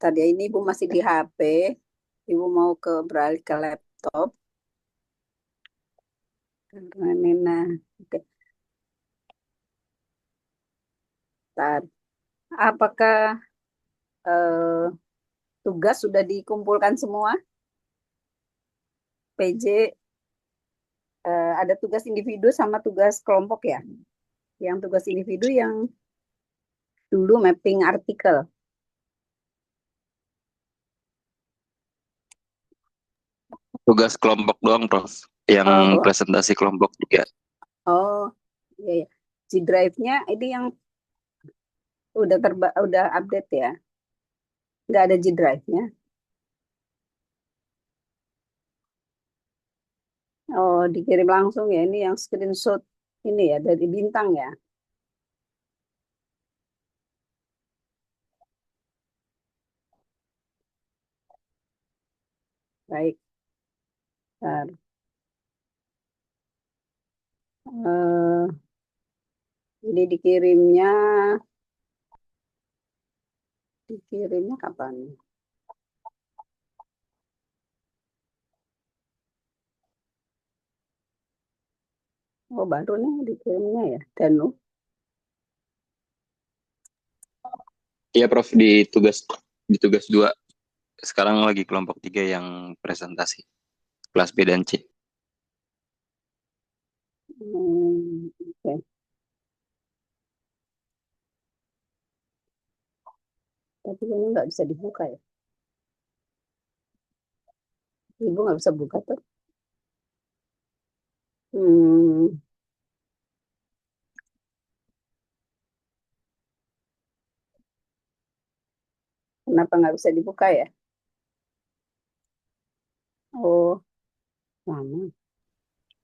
Tadi ini Ibu masih di HP. Ibu mau beralih ke laptop. Karena Nena. Oke, bentar. Apakah eh, tugas sudah dikumpulkan semua? PJ ada tugas individu sama tugas kelompok ya? Yang tugas individu yang dulu mapping artikel. Tugas kelompok doang, Prof. Yang Oh, presentasi kelompok juga. oh, iya, iya. G Drive-nya ini yang udah update ya? Nggak ada G Drive-nya? Oh, dikirim langsung ya. Ini yang screenshot ini ya dari bintang ya. Baik. Bentar. Eh, ini dikirimnya kapan? Oh, baru nih dikirimnya ya. Danu. Iya, Prof. Di tugas 2. Sekarang lagi kelompok 3 yang presentasi. Kelas B dan C. Oke. Tapi ini nggak bisa dibuka ya. Ibu nggak bisa buka tuh. Hmm, kenapa nggak bisa dibuka ya? Oh, lama.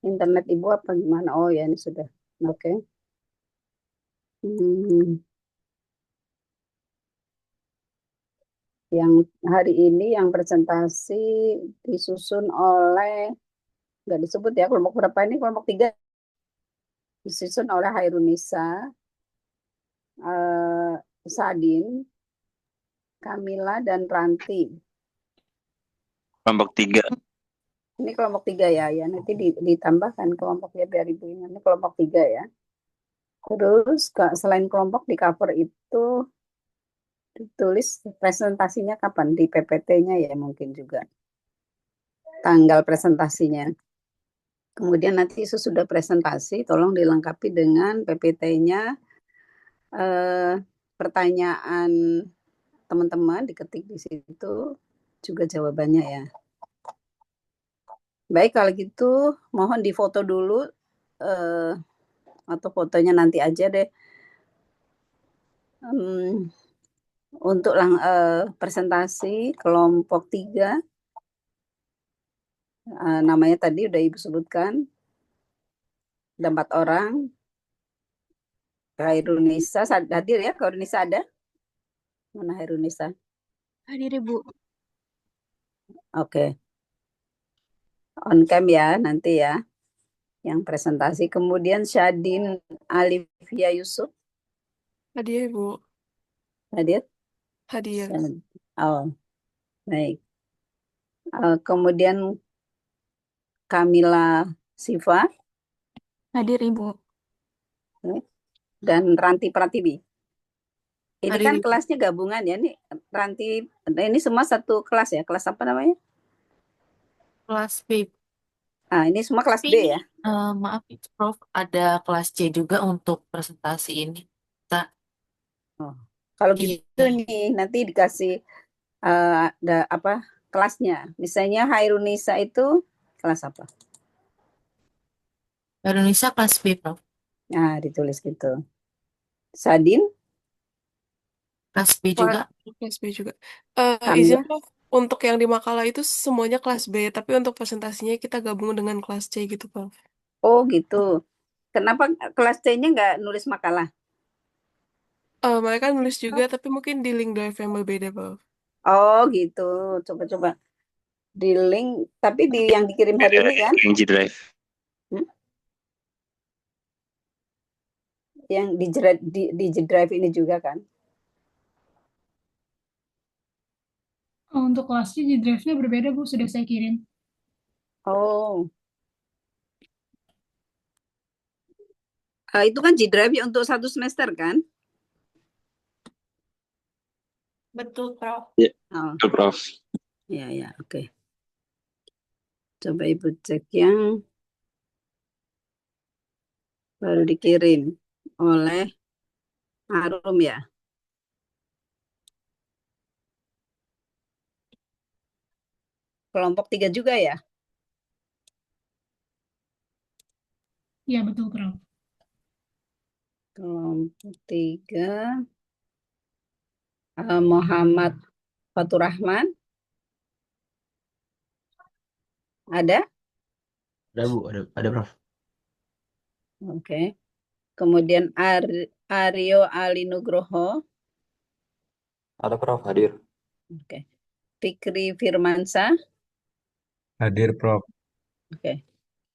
Internet ibu apa gimana? Oh ya ini sudah. Oke. Hmm, yang hari ini yang presentasi disusun oleh nggak disebut ya kelompok berapa ini kelompok 3 disusun oleh Hairunisa, Sadin, Kamila dan Ranti. Kelompok 3. Ini kelompok 3 ya, ya nanti ditambahkan kelompoknya biar ibu ingat. Ini kelompok 3 ya. Terus selain kelompok di cover itu ditulis presentasinya kapan di PPT-nya ya mungkin juga tanggal presentasinya. Kemudian nanti sesudah presentasi tolong dilengkapi dengan PPT-nya, eh, pertanyaan teman-teman diketik di situ juga jawabannya ya. Baik kalau gitu mohon difoto dulu, eh, atau fotonya nanti aja deh. Hmm, untuk presentasi kelompok 3, namanya tadi udah Ibu sebutkan, ada 4 orang. Hairunisa hadir ya, Hairunisa ada? Mana Hairunisa? Hadir Ibu. Oke, on cam ya nanti ya, yang presentasi. Kemudian Syadin Alivia Yusuf Hadir Ibu. hadir? Hadir. Oh, baik. Kemudian Kamila Siva Hadir Ibu. dan Ranti Pratibi. Ini Hadir kan Ibu. kelasnya gabungan ya, ini Ranti, ini semua satu kelas ya, kelas apa namanya? Kelas B. Ah, ini semua kelas Tapi B ini ya. maaf Prof, ada kelas C juga untuk presentasi ini. Tak. Oh. Kalau gitu Iya. nih nanti dikasih ada apa kelasnya. Misalnya Hairunisa itu kelas apa? Indonesia kelas B Prof. Nah, ditulis gitu. Sadin, Kelas B Wah, juga. kelas B juga. Izin Kamila. Prof, untuk yang di makalah itu semuanya kelas B, tapi untuk presentasinya kita gabung dengan kelas C gitu, Prof. Oh gitu. Kenapa kelas C-nya nggak nulis makalah? Mereka nulis juga, tapi mungkin di link drive yang berbeda, Prof. Oh gitu. Coba-coba di link, tapi di yang dikirim hari ini kan? Yang G Drive. Hmm? Yang di G Drive ini juga kan? Oh, untuk kelasnya di drive-nya berbeda, Bu. Sudah saya kirim. Oh, itu kan G-Drive ya untuk 1 semester kan? Betul, Prof. Ya, Oh, betul, Prof. ya, ya, oke. Coba Ibu cek yang baru dikirim oleh Arum ya. Kelompok 3 juga ya? Ya, betul, Prof. Kelompok 3, Muhammad Faturrahman, ada? Ada Bu, ada Prof. Oke. Kemudian Aryo Ali Nugroho, Ada Prof, hadir. oke. Fikri Firmansyah, Hadir, Prof. oke.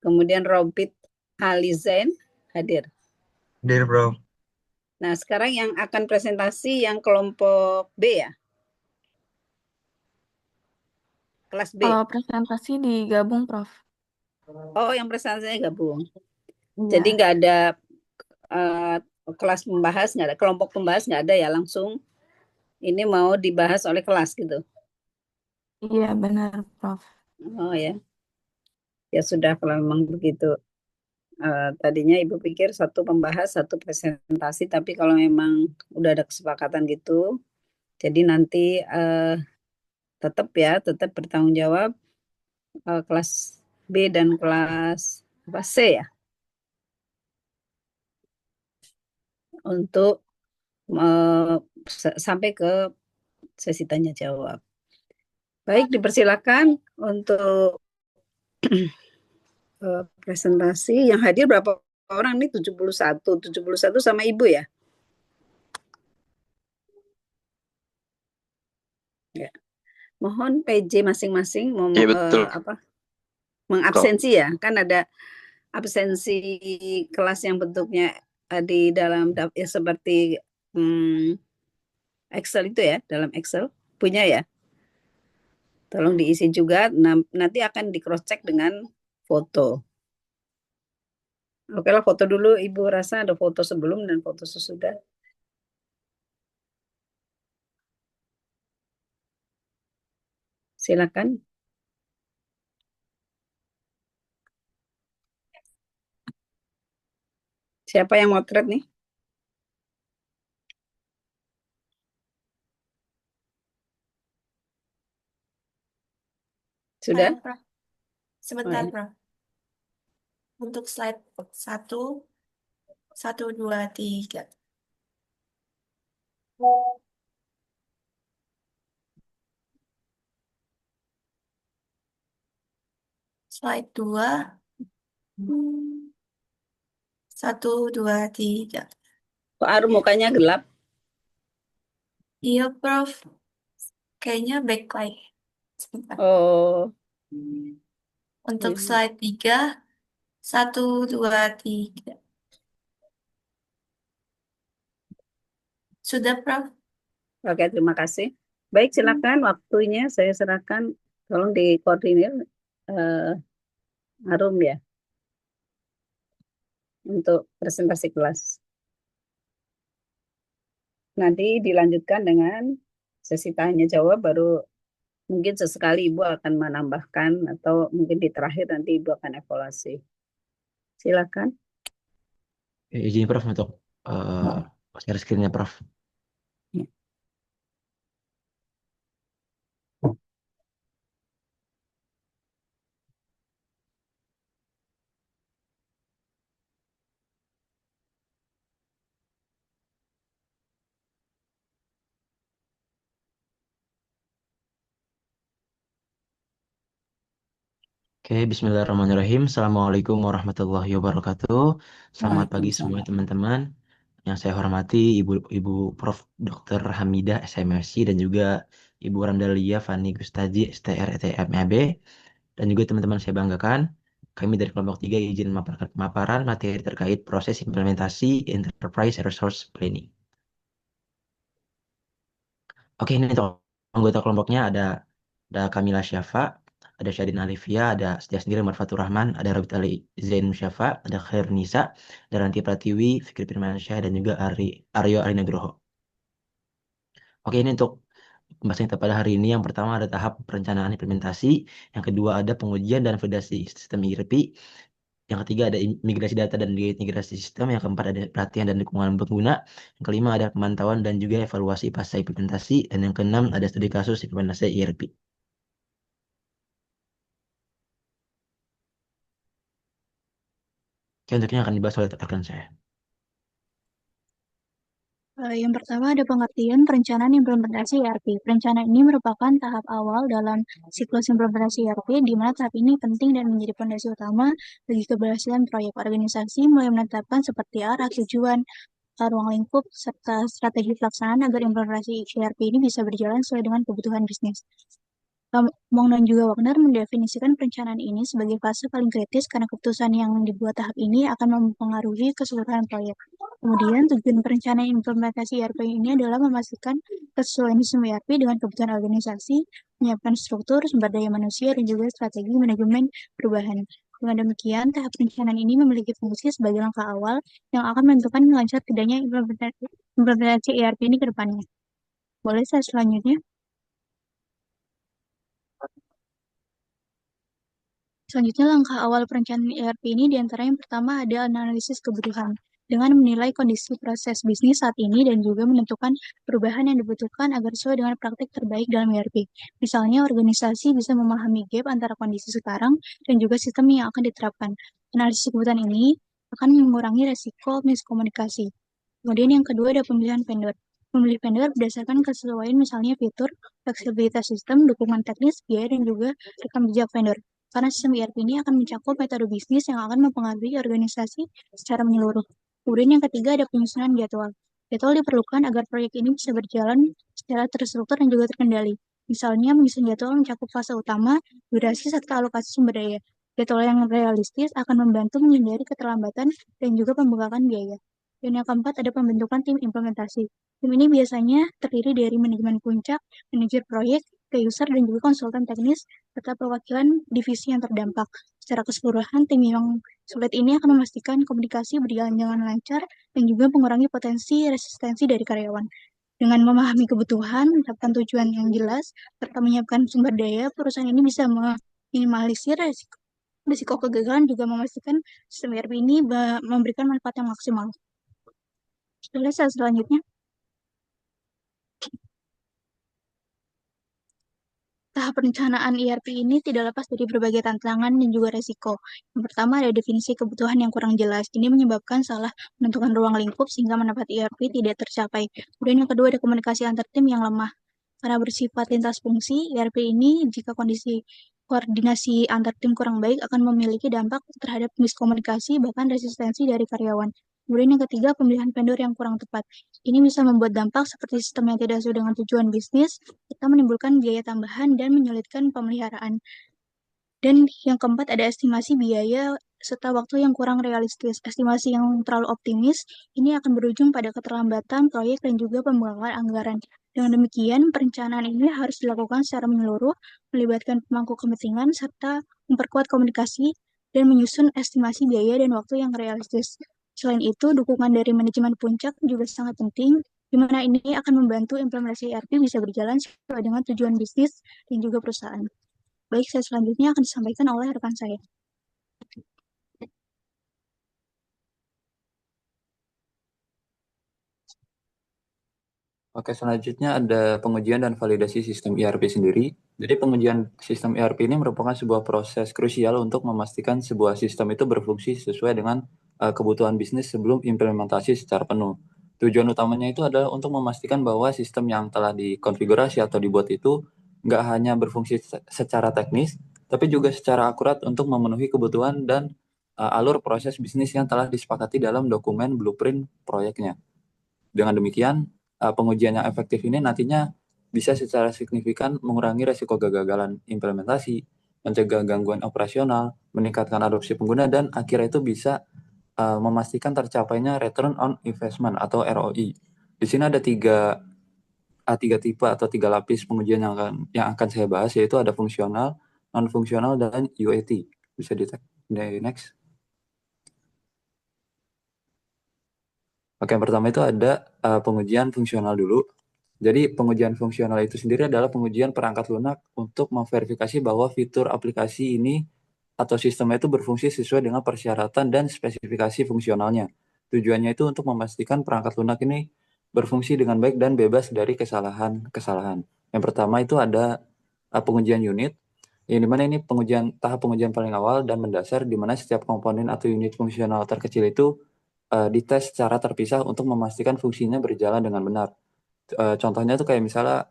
Kemudian Robit Ali Zain, hadir. Hadir, Prof. Nah, sekarang yang akan presentasi yang kelompok B ya? Kelas B. Kalau presentasi digabung, Prof. Oh, yang presentasinya gabung. Iya. Jadi nggak ada kelas membahas, nggak ada kelompok pembahas, nggak ada ya, langsung ini mau dibahas oleh kelas gitu. Iya, benar, Prof. Oh ya, ya sudah kalau memang begitu. Tadinya Ibu pikir satu pembahas, satu presentasi, tapi kalau memang udah ada kesepakatan gitu, jadi nanti tetap bertanggung jawab kelas B dan kelas apa C ya, untuk sampai ke sesi tanya jawab. Baik, dipersilakan untuk presentasi. Yang hadir berapa orang nih? 71. 71 sama Ibu ya? Ya. Mohon PJ masing-masing Iya, betul, mengabsensi ya. Kan ada absensi kelas yang bentuknya di dalam ya, seperti Excel itu ya, dalam Excel punya ya. Tolong diisi juga, nanti akan di cross check dengan foto. Oke lah, foto dulu. Ibu rasa ada foto sebelum dan foto sesudah. Silakan. Siapa yang motret nih? Sudah? Saya, Prof. Sebentar, Oh, ya. Prof. Untuk slide 1, 1, 2, 3. Slide 2, 1, 2, 3. Kok Arum mukanya gelap? Iya, Prof. Kayaknya backlight. Sebentar. Oh, Untuk iya. slide 3, 1, 2, 3. Sudah, Prof? Oke, terima kasih. Baik, silakan waktunya saya serahkan. Tolong dikoordinir Arum ya untuk presentasi kelas. Nanti dilanjutkan dengan sesi tanya jawab, baru mungkin sesekali Ibu akan menambahkan atau mungkin di terakhir nanti Ibu akan evaluasi. Silakan. Izin Prof untuk share screen-nya Prof. Ya. Oke, Bismillahirrahmanirrahim. Assalamualaikum warahmatullahi wabarakatuh. Selamat pagi semua Waalaikumsalam. teman-teman. Yang saya hormati Ibu Prof. Dr. Hamidah SMSC dan juga Ibu Randalia Fani Gustaji STR ETMAB dan juga teman-teman saya banggakan. Kami dari kelompok 3 izin memaparan materi terkait proses implementasi Enterprise Resource Planning. Oke, ini untuk anggota kelompoknya ada ada Kamila Syafa, ada Syadin Alifia, ada Setia Sendiri Marfatur Rahman, ada Robert Ali Zain Musyafa, ada Khair Nisa, ada Ranti Pratiwi, Fikri Firmansyah, dan juga Aryo Ari Nugroho. Oke, ini untuk pembahasan kita pada hari ini. Yang pertama ada tahap perencanaan implementasi, yang kedua ada pengujian dan validasi sistem ERP, yang ketiga ada migrasi data dan integrasi sistem, yang keempat ada pelatihan dan dukungan pengguna, yang kelima ada pemantauan dan juga evaluasi pasca implementasi, dan yang keenam ada studi kasus implementasi ERP. Oke, untuknya akan dibahas oleh rekan saya. Yang pertama ada pengertian perencanaan implementasi ERP. Perencanaan ini merupakan tahap awal dalam siklus implementasi ERP, di mana tahap ini penting dan menjadi fondasi utama bagi keberhasilan proyek organisasi, mulai menetapkan seperti arah, tujuan, ruang lingkup, serta strategi pelaksanaan agar implementasi ERP ini bisa berjalan sesuai dengan kebutuhan bisnis. Wong dan juga Wagner mendefinisikan perencanaan ini sebagai fase paling kritis karena keputusan yang dibuat tahap ini akan mempengaruhi keseluruhan proyek. Kemudian tujuan perencanaan implementasi ERP ini adalah memastikan kesesuaian sistem ERP dengan kebutuhan organisasi, menyiapkan struktur, sumber daya manusia, dan juga strategi manajemen perubahan. Dengan demikian, tahap perencanaan ini memiliki fungsi sebagai langkah awal yang akan menentukan lancar tidaknya implementasi ERP ini ke depannya. Boleh saya selanjutnya? Selanjutnya, langkah awal perencanaan ERP ini diantara yang pertama ada analisis kebutuhan, dengan menilai kondisi proses bisnis saat ini dan juga menentukan perubahan yang dibutuhkan agar sesuai dengan praktik terbaik dalam ERP. Misalnya, organisasi bisa memahami gap antara kondisi sekarang dan juga sistem yang akan diterapkan. Analisis kebutuhan ini akan mengurangi resiko miskomunikasi. Kemudian yang kedua ada pemilihan vendor. Memilih vendor berdasarkan kesesuaian misalnya fitur, fleksibilitas sistem, dukungan teknis, biaya, dan juga rekam jejak vendor. Karena sistem ERP ini akan mencakup metode bisnis yang akan mempengaruhi organisasi secara menyeluruh. Kemudian yang ketiga ada penyusunan jadwal. Jadwal diperlukan agar proyek ini bisa berjalan secara terstruktur dan juga terkendali. Misalnya, menyusun jadwal mencakup fase utama, durasi, serta alokasi sumber daya. Jadwal yang realistis akan membantu menghindari keterlambatan dan juga pembengkakan biaya. Dan yang keempat ada pembentukan tim implementasi. Tim ini biasanya terdiri dari manajemen puncak, manajer proyek, key user, dan juga konsultan teknis, serta perwakilan divisi yang terdampak. Secara keseluruhan, tim yang sulit ini akan memastikan komunikasi berjalan dengan lancar dan juga mengurangi potensi resistensi dari karyawan. Dengan memahami kebutuhan, menetapkan tujuan yang jelas, serta menyiapkan sumber daya, perusahaan ini bisa meminimalisir risiko kegagalan, juga memastikan sistem ERP ini memberikan manfaat yang maksimal. Boleh saya selanjutnya? Tahap perencanaan ERP ini tidak lepas dari berbagai tantangan dan juga resiko. Yang pertama ada definisi kebutuhan yang kurang jelas. Ini menyebabkan salah menentukan ruang lingkup sehingga manfaat ERP tidak tercapai. Kemudian yang kedua ada komunikasi antar tim yang lemah. Karena bersifat lintas fungsi, ERP ini jika kondisi koordinasi antar tim kurang baik akan memiliki dampak terhadap miskomunikasi bahkan resistensi dari karyawan. Kemudian yang ketiga, pemilihan vendor yang kurang tepat. Ini bisa membuat dampak seperti sistem yang tidak sesuai dengan tujuan bisnis, serta menimbulkan biaya tambahan dan menyulitkan pemeliharaan. Dan yang keempat ada estimasi biaya serta waktu yang kurang realistis. Estimasi yang terlalu optimis ini akan berujung pada keterlambatan proyek dan juga pembengkakan anggaran. Dengan demikian, perencanaan ini harus dilakukan secara menyeluruh, melibatkan pemangku kepentingan, serta memperkuat komunikasi dan menyusun estimasi biaya dan waktu yang realistis. Selain itu, dukungan dari manajemen puncak juga sangat penting, di mana ini akan membantu implementasi ERP bisa berjalan sesuai dengan tujuan bisnis dan juga perusahaan. Baik, saya selanjutnya akan disampaikan oleh rekan saya. Oke, selanjutnya ada pengujian dan validasi sistem ERP sendiri. Jadi pengujian sistem ERP ini merupakan sebuah proses krusial untuk memastikan sebuah sistem itu berfungsi sesuai dengan kebutuhan bisnis sebelum implementasi secara penuh. Tujuan utamanya itu adalah untuk memastikan bahwa sistem yang telah dikonfigurasi atau dibuat itu nggak hanya berfungsi secara teknis, tapi juga secara akurat untuk memenuhi kebutuhan dan alur proses bisnis yang telah disepakati dalam dokumen blueprint proyeknya. Dengan demikian, pengujian yang efektif ini nantinya bisa secara signifikan mengurangi resiko kegagalan implementasi, mencegah gangguan operasional, meningkatkan adopsi pengguna, dan akhirnya itu bisa memastikan tercapainya return on investment atau ROI. Di sini ada 3 tiga tipe atau tiga lapis pengujian yang akan saya bahas, yaitu ada fungsional, non-fungsional, dan UAT. Bisa di next. Oke, yang pertama itu ada pengujian fungsional dulu. Jadi pengujian fungsional itu sendiri adalah pengujian perangkat lunak untuk memverifikasi bahwa fitur aplikasi ini atau sistemnya itu berfungsi sesuai dengan persyaratan dan spesifikasi fungsionalnya. Tujuannya itu untuk memastikan perangkat lunak ini berfungsi dengan baik dan bebas dari kesalahan-kesalahan. Yang pertama itu ada pengujian unit, yang dimana ini tahap pengujian paling awal dan mendasar, di mana setiap komponen atau unit fungsional terkecil itu dites secara terpisah untuk memastikan fungsinya berjalan dengan benar. Contohnya tuh kayak misalnya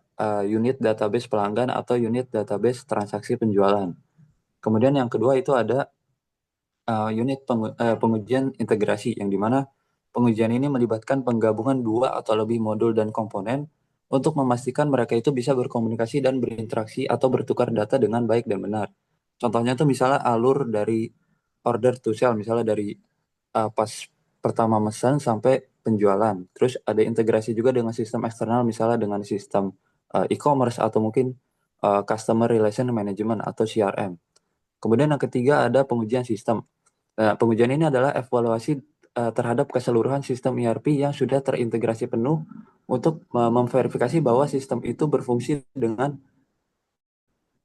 unit database pelanggan atau unit database transaksi penjualan. Kemudian yang kedua itu ada unit pengujian integrasi, yang dimana pengujian ini melibatkan penggabungan dua atau lebih modul dan komponen untuk memastikan mereka itu bisa berkomunikasi dan berinteraksi atau bertukar data dengan baik dan benar. Contohnya tuh misalnya alur dari order to sell, misalnya dari pas pertama mesan sampai penjualan. Terus ada integrasi juga dengan sistem eksternal, misalnya dengan sistem e-commerce atau mungkin Customer Relation Management atau CRM. Kemudian yang ketiga ada pengujian sistem. Pengujian ini adalah evaluasi terhadap keseluruhan sistem ERP yang sudah terintegrasi penuh untuk memverifikasi bahwa sistem itu berfungsi dengan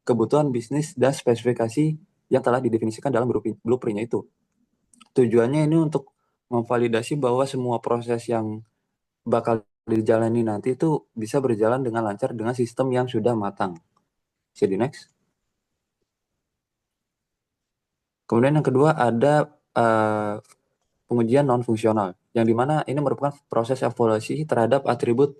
kebutuhan bisnis dan spesifikasi yang telah didefinisikan dalam blueprint-nya itu. Tujuannya ini untuk memvalidasi bahwa semua proses yang bakal dijalani nanti itu bisa berjalan dengan lancar dengan sistem yang sudah matang. Bisa di next. Kemudian yang kedua ada pengujian non-fungsional, yang dimana ini merupakan proses evaluasi terhadap atribut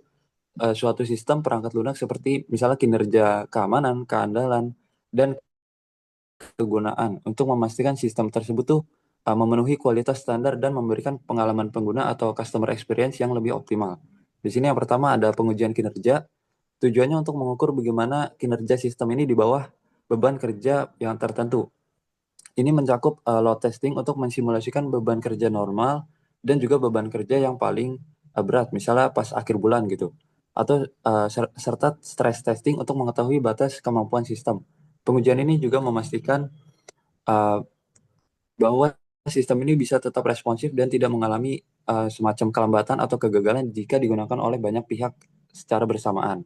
suatu sistem perangkat lunak seperti misalnya kinerja keamanan, keandalan, dan kegunaan untuk memastikan sistem tersebut tuh memenuhi kualitas standar dan memberikan pengalaman pengguna atau customer experience yang lebih optimal. Di sini yang pertama ada pengujian kinerja. Tujuannya untuk mengukur bagaimana kinerja sistem ini di bawah beban kerja yang tertentu. Ini mencakup load testing untuk mensimulasikan beban kerja normal dan juga beban kerja yang paling berat, misalnya pas akhir bulan gitu. Atau serta stress testing untuk mengetahui batas kemampuan sistem. Pengujian ini juga memastikan bahwa sistem ini bisa tetap responsif dan tidak mengalami semacam kelambatan atau kegagalan jika digunakan oleh banyak pihak secara bersamaan.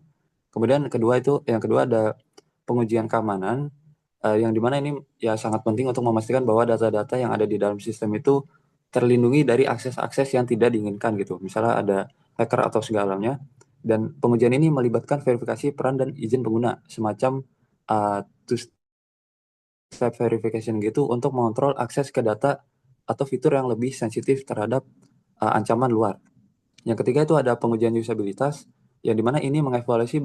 Kemudian yang kedua ada pengujian keamanan, yang dimana ini ya sangat penting untuk memastikan bahwa data-data yang ada di dalam sistem itu terlindungi dari akses-akses yang tidak diinginkan gitu. Misalnya ada hacker atau segalanya. Dan pengujian ini melibatkan verifikasi peran dan izin pengguna, semacam two-step verification gitu untuk mengontrol akses ke data atau fitur yang lebih sensitif terhadap ancaman luar. Yang ketiga itu ada pengujian usabilitas, yang dimana ini mengevaluasi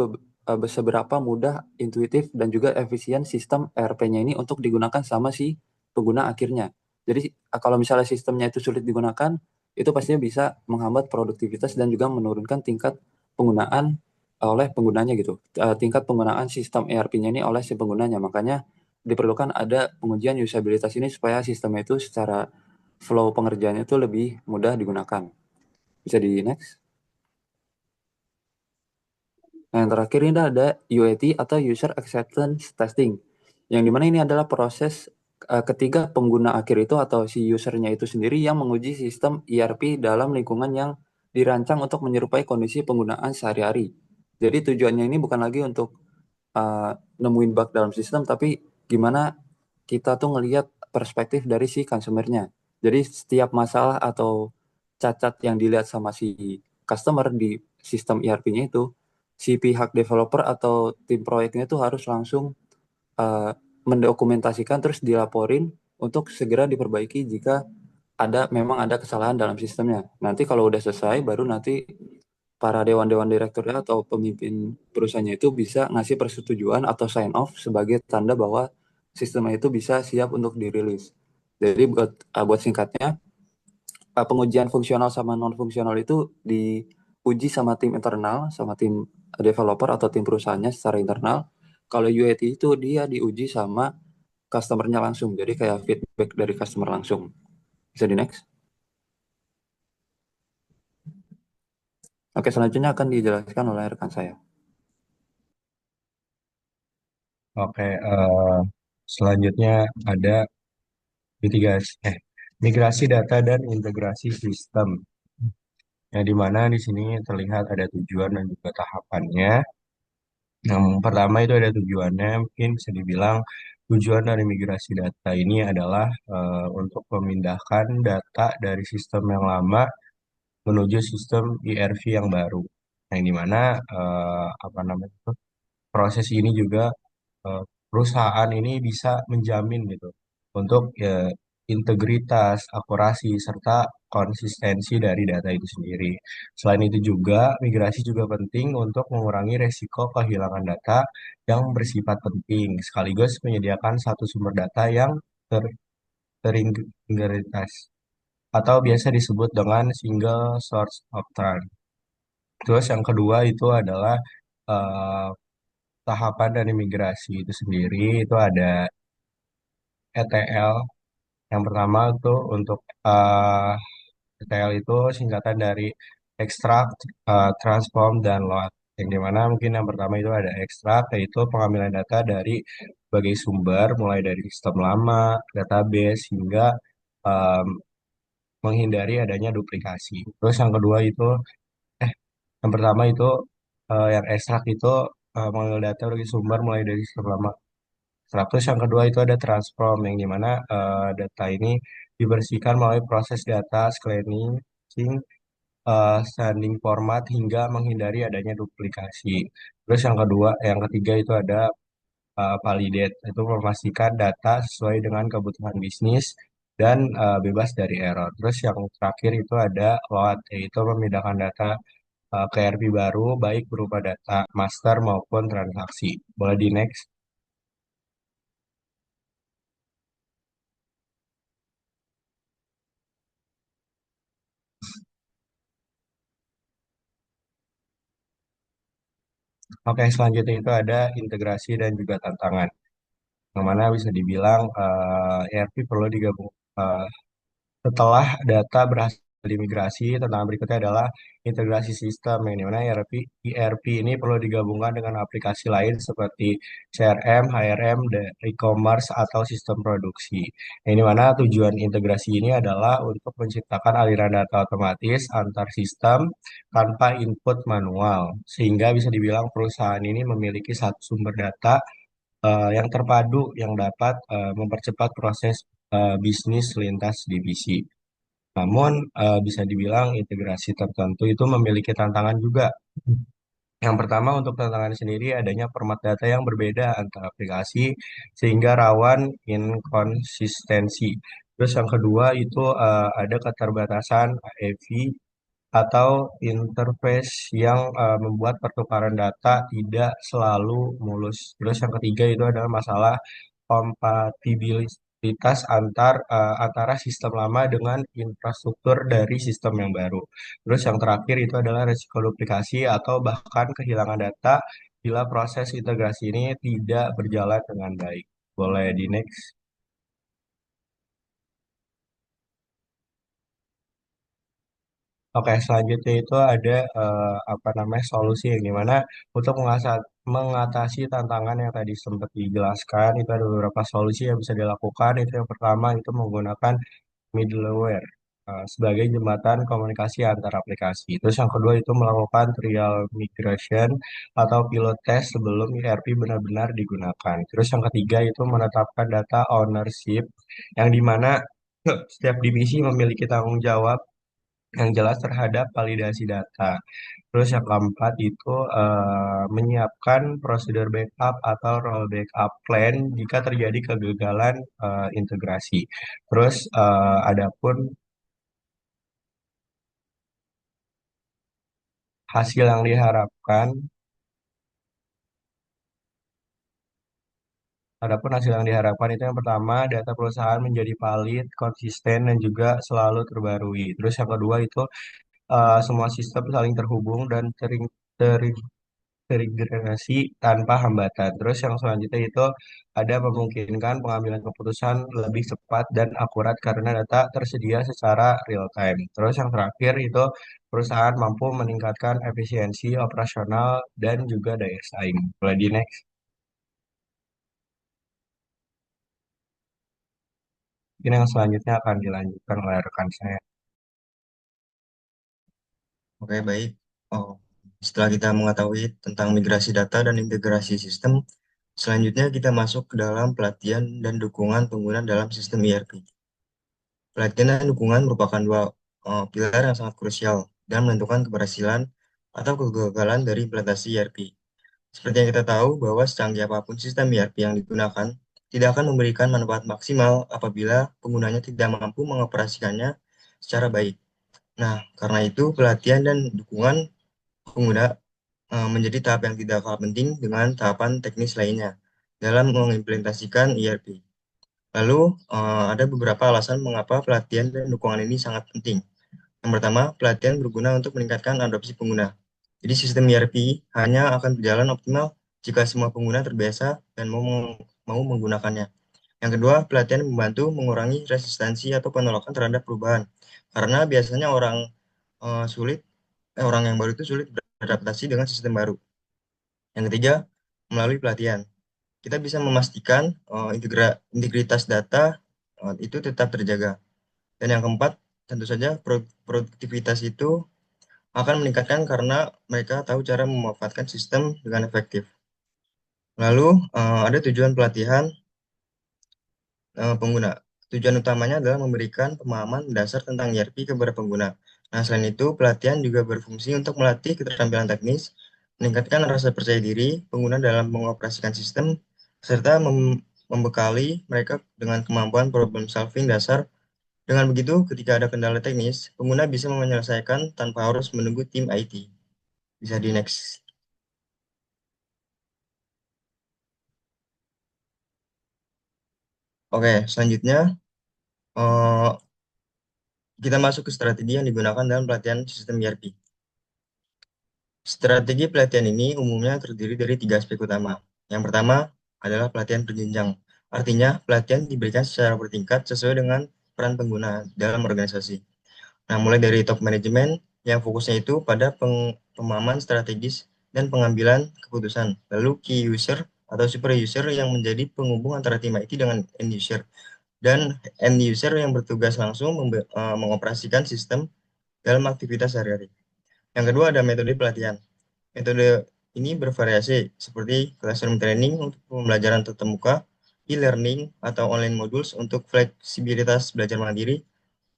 seberapa mudah, intuitif, dan juga efisien sistem ERP-nya ini untuk digunakan sama si pengguna akhirnya. Jadi kalau misalnya sistemnya itu sulit digunakan, itu pastinya bisa menghambat produktivitas dan juga menurunkan tingkat penggunaan oleh penggunanya gitu. Tingkat penggunaan sistem ERP-nya ini oleh si penggunanya. Makanya diperlukan ada pengujian usabilitas ini supaya sistemnya itu secara flow pengerjaannya itu lebih mudah digunakan. Bisa di next. Nah, yang terakhir ini ada UAT atau User Acceptance Testing, yang dimana ini adalah proses ketiga pengguna akhir itu atau si usernya itu sendiri yang menguji sistem ERP dalam lingkungan yang dirancang untuk menyerupai kondisi penggunaan sehari-hari. Jadi tujuannya ini bukan lagi untuk nemuin bug dalam sistem, tapi gimana kita tuh ngelihat perspektif dari si consumer-nya. Jadi setiap masalah atau cacat yang dilihat sama si customer di sistem ERP-nya itu, si pihak developer atau tim proyeknya itu harus langsung mendokumentasikan terus dilaporin untuk segera diperbaiki jika memang ada kesalahan dalam sistemnya. Nanti kalau udah selesai, baru nanti para dewan-dewan direkturnya atau pemimpin perusahaannya itu bisa ngasih persetujuan atau sign off sebagai tanda bahwa sistemnya itu bisa siap untuk dirilis. Jadi buat singkatnya, pengujian fungsional sama non fungsional itu diuji sama tim internal, sama tim developer atau tim perusahaannya secara internal. Kalau UAT itu dia diuji sama customer-nya langsung, jadi kayak feedback dari customer langsung. Bisa di next. Oke, selanjutnya akan dijelaskan oleh rekan saya. Oke, selanjutnya ada migrasi data dan integrasi sistem. Yang dimana di sini terlihat ada tujuan dan juga tahapannya. Yang pertama itu ada tujuannya, mungkin bisa dibilang tujuan dari migrasi data ini adalah untuk memindahkan data dari sistem yang lama menuju sistem ERP yang baru. Yang dimana apa namanya itu, proses ini juga eh, perusahaan ini bisa menjamin gitu untuk integritas, akurasi, serta konsistensi dari data itu sendiri. Selain itu juga, migrasi juga penting untuk mengurangi resiko kehilangan data yang bersifat penting, sekaligus menyediakan satu sumber data yang terintegritas atau biasa disebut dengan single source of truth. Terus yang kedua itu adalah eh, tahapan dari migrasi itu sendiri, itu ada ETL. Yang pertama itu untuk ETL itu singkatan dari extract, transform, dan load. Yang dimana mungkin yang pertama itu ada extract, yaitu pengambilan data dari berbagai sumber, mulai dari sistem lama, database, hingga em, menghindari adanya duplikasi. Terus yang kedua itu, yang pertama itu yang extract itu mengambil data dari sumber mulai dari sistem lama. Terus yang kedua itu ada transform, yang dimana data ini dibersihkan melalui proses data cleansing, standing format, hingga menghindari adanya duplikasi. Terus yang kedua, yang ketiga itu ada validate, itu memastikan data sesuai dengan kebutuhan bisnis dan bebas dari error. Terus yang terakhir itu ada load, yaitu memindahkan data ke ERP baru, baik berupa data master maupun transaksi. Boleh di next. Oke, selanjutnya itu ada integrasi dan juga tantangan. Yang mana bisa dibilang ERP perlu digabung setelah data berhasil dimigrasi. Tantangan berikutnya adalah integrasi sistem, yang dimana ERP ini perlu digabungkan dengan aplikasi lain seperti CRM, HRM, dan e-commerce atau sistem produksi. Yang dimana tujuan integrasi ini adalah untuk menciptakan aliran data otomatis antar sistem tanpa input manual, sehingga bisa dibilang perusahaan ini memiliki satu sumber data yang terpadu yang dapat mempercepat proses bisnis lintas divisi. Namun, bisa dibilang integrasi tertentu itu memiliki tantangan juga. Yang pertama, untuk tantangan sendiri adanya format data yang berbeda antar aplikasi sehingga rawan inkonsistensi. Terus yang kedua itu ada keterbatasan AEV atau interface yang membuat pertukaran data tidak selalu mulus. Terus yang ketiga itu adalah masalah kompatibilitas antara sistem lama dengan infrastruktur dari sistem yang baru. Terus yang terakhir itu adalah risiko duplikasi atau bahkan kehilangan data bila proses integrasi ini tidak berjalan dengan baik. Boleh di next. Oke, selanjutnya itu ada apa namanya solusi, yang dimana untuk mengatasi tantangan yang tadi sempat dijelaskan itu ada beberapa solusi yang bisa dilakukan. Itu yang pertama itu menggunakan middleware sebagai jembatan komunikasi antar aplikasi. Terus yang kedua itu melakukan trial migration atau pilot test sebelum ERP benar-benar digunakan. Terus yang ketiga itu menetapkan data ownership, yang dimana setiap divisi memiliki tanggung jawab yang jelas terhadap validasi data. Terus yang keempat itu menyiapkan prosedur backup atau rollback up plan jika terjadi kegagalan integrasi. Terus adapun hasil yang diharapkan, itu yang pertama, data perusahaan menjadi valid, konsisten, dan juga selalu terbarui. Terus yang kedua itu semua sistem saling terhubung dan terintegrasi tanpa hambatan. Terus yang selanjutnya itu ada memungkinkan pengambilan keputusan lebih cepat dan akurat karena data tersedia secara real time. Terus yang terakhir itu perusahaan mampu meningkatkan efisiensi operasional dan juga daya saing. Boleh di next. Mungkin yang selanjutnya akan dilanjutkan oleh rekan saya. Oke, baik. Oh, setelah kita mengetahui tentang migrasi data dan integrasi sistem, selanjutnya kita masuk ke dalam pelatihan dan dukungan pengguna dalam sistem ERP. Pelatihan dan dukungan merupakan dua pilar yang sangat krusial dan menentukan keberhasilan atau kegagalan dari implementasi ERP. Seperti yang kita tahu bahwa secanggih apapun sistem ERP yang digunakan, tidak akan memberikan manfaat maksimal apabila penggunanya tidak mampu mengoperasikannya secara baik. Nah, karena itu pelatihan dan dukungan pengguna menjadi tahap yang tidak kalah penting dengan tahapan teknis lainnya dalam mengimplementasikan ERP. Lalu, ada beberapa alasan mengapa pelatihan dan dukungan ini sangat penting. Yang pertama, pelatihan berguna untuk meningkatkan adopsi pengguna. Jadi sistem ERP hanya akan berjalan optimal jika semua pengguna terbiasa dan mau menggunakannya. Yang kedua, pelatihan membantu mengurangi resistensi atau penolakan terhadap perubahan. Karena biasanya orang yang baru itu sulit beradaptasi dengan sistem baru. Yang ketiga, melalui pelatihan, kita bisa memastikan integritas data itu tetap terjaga. Dan yang keempat, tentu saja produktivitas itu akan meningkatkan karena mereka tahu cara memanfaatkan sistem dengan efektif. Lalu, ada tujuan pelatihan pengguna. Tujuan utamanya adalah memberikan pemahaman dasar tentang ERP kepada pengguna. Nah, selain itu, pelatihan juga berfungsi untuk melatih keterampilan teknis, meningkatkan rasa percaya diri pengguna dalam mengoperasikan sistem, serta membekali mereka dengan kemampuan problem solving dasar. Dengan begitu, ketika ada kendala teknis, pengguna bisa menyelesaikan tanpa harus menunggu tim IT. Bisa di next. Oke, selanjutnya eh, kita masuk ke strategi yang digunakan dalam pelatihan sistem ERP. Strategi pelatihan ini umumnya terdiri dari 3 aspek utama. Yang pertama adalah pelatihan berjenjang. Artinya, pelatihan diberikan secara bertingkat sesuai dengan peran pengguna dalam organisasi. Nah, mulai dari top management yang fokusnya itu pada pemahaman strategis dan pengambilan keputusan. Lalu key user atau super user yang menjadi penghubung antara tim IT dengan end user. Dan end user yang bertugas langsung mengoperasikan sistem dalam aktivitas sehari-hari. Yang kedua ada metode pelatihan. Metode ini bervariasi seperti classroom training untuk pembelajaran tatap muka, e-learning atau online modules untuk fleksibilitas belajar mandiri,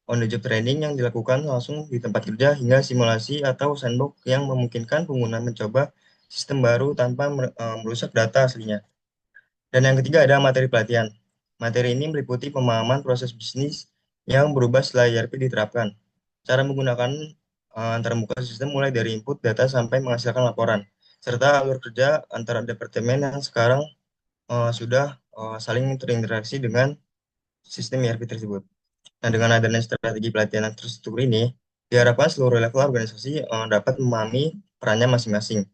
on the job training yang dilakukan langsung di tempat kerja hingga simulasi atau sandbox yang memungkinkan pengguna mencoba sistem baru tanpa merusak data aslinya. Dan yang ketiga ada materi pelatihan. Materi ini meliputi pemahaman proses bisnis yang berubah setelah ERP diterapkan. Cara menggunakan antarmuka sistem mulai dari input data sampai menghasilkan laporan, serta alur kerja antara departemen yang sekarang sudah saling terinteraksi dengan sistem ERP tersebut. Nah, dengan adanya strategi pelatihan yang terstruktur ini, diharapkan seluruh level organisasi dapat memahami perannya masing-masing,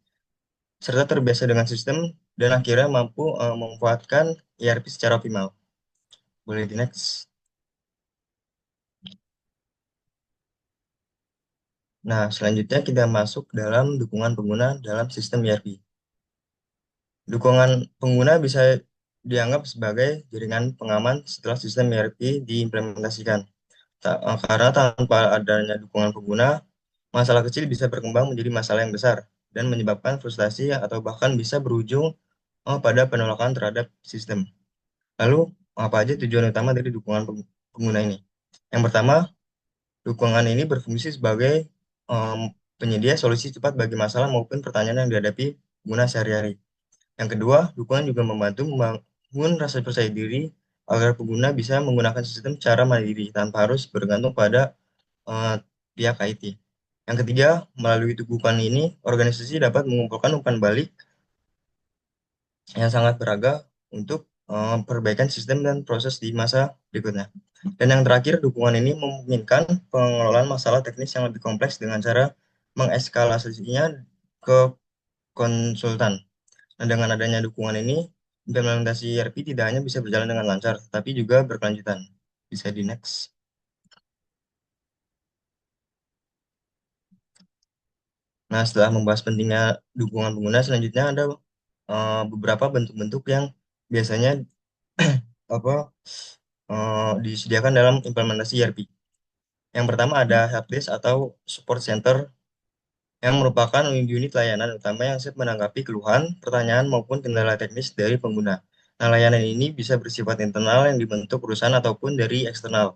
serta terbiasa dengan sistem dan akhirnya mampu memanfaatkan ERP secara optimal. Boleh di next. Nah, selanjutnya kita masuk dalam dukungan pengguna dalam sistem ERP. Dukungan pengguna bisa dianggap sebagai jaringan pengaman setelah sistem ERP diimplementasikan. Karena tanpa adanya dukungan pengguna, masalah kecil bisa berkembang menjadi masalah yang besar dan menyebabkan frustasi atau bahkan bisa berujung pada penolakan terhadap sistem. Lalu, apa aja tujuan utama dari dukungan pengguna ini? Yang pertama, dukungan ini berfungsi sebagai penyedia solusi cepat bagi masalah maupun pertanyaan yang dihadapi pengguna sehari-hari. Yang kedua, dukungan juga membantu membangun rasa percaya diri agar pengguna bisa menggunakan sistem secara mandiri tanpa harus bergantung pada pihak IT. Yang ketiga, melalui dukungan ini, organisasi dapat mengumpulkan umpan balik yang sangat berharga untuk perbaikan sistem dan proses di masa berikutnya. Dan yang terakhir, dukungan ini memungkinkan pengelolaan masalah teknis yang lebih kompleks dengan cara mengeskalasinya ke konsultan. Nah, dengan adanya dukungan ini, implementasi ERP tidak hanya bisa berjalan dengan lancar, tapi juga berkelanjutan. Bisa di next. Nah, setelah membahas pentingnya dukungan pengguna, selanjutnya ada beberapa bentuk-bentuk yang biasanya apa disediakan dalam implementasi ERP. Yang pertama ada helpdesk atau support center yang merupakan unit layanan utama yang siap menanggapi keluhan, pertanyaan maupun kendala teknis dari pengguna. Nah, layanan ini bisa bersifat internal yang dibentuk perusahaan ataupun dari eksternal.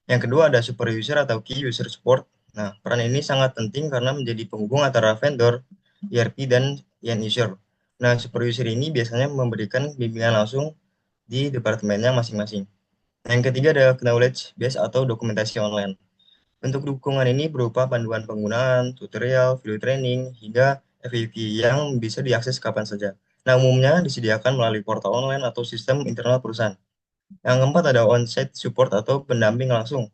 Yang kedua ada super user atau key user support. Nah, peran ini sangat penting karena menjadi penghubung antara vendor, ERP, dan end user. Nah, super user ini biasanya memberikan bimbingan langsung di departemennya masing-masing. Yang ketiga ada knowledge base atau dokumentasi online. Bentuk dukungan ini berupa panduan penggunaan, tutorial, video training, hingga FAQ yang bisa diakses kapan saja. Nah, umumnya disediakan melalui portal online atau sistem internal perusahaan. Yang keempat ada on-site support atau pendamping langsung.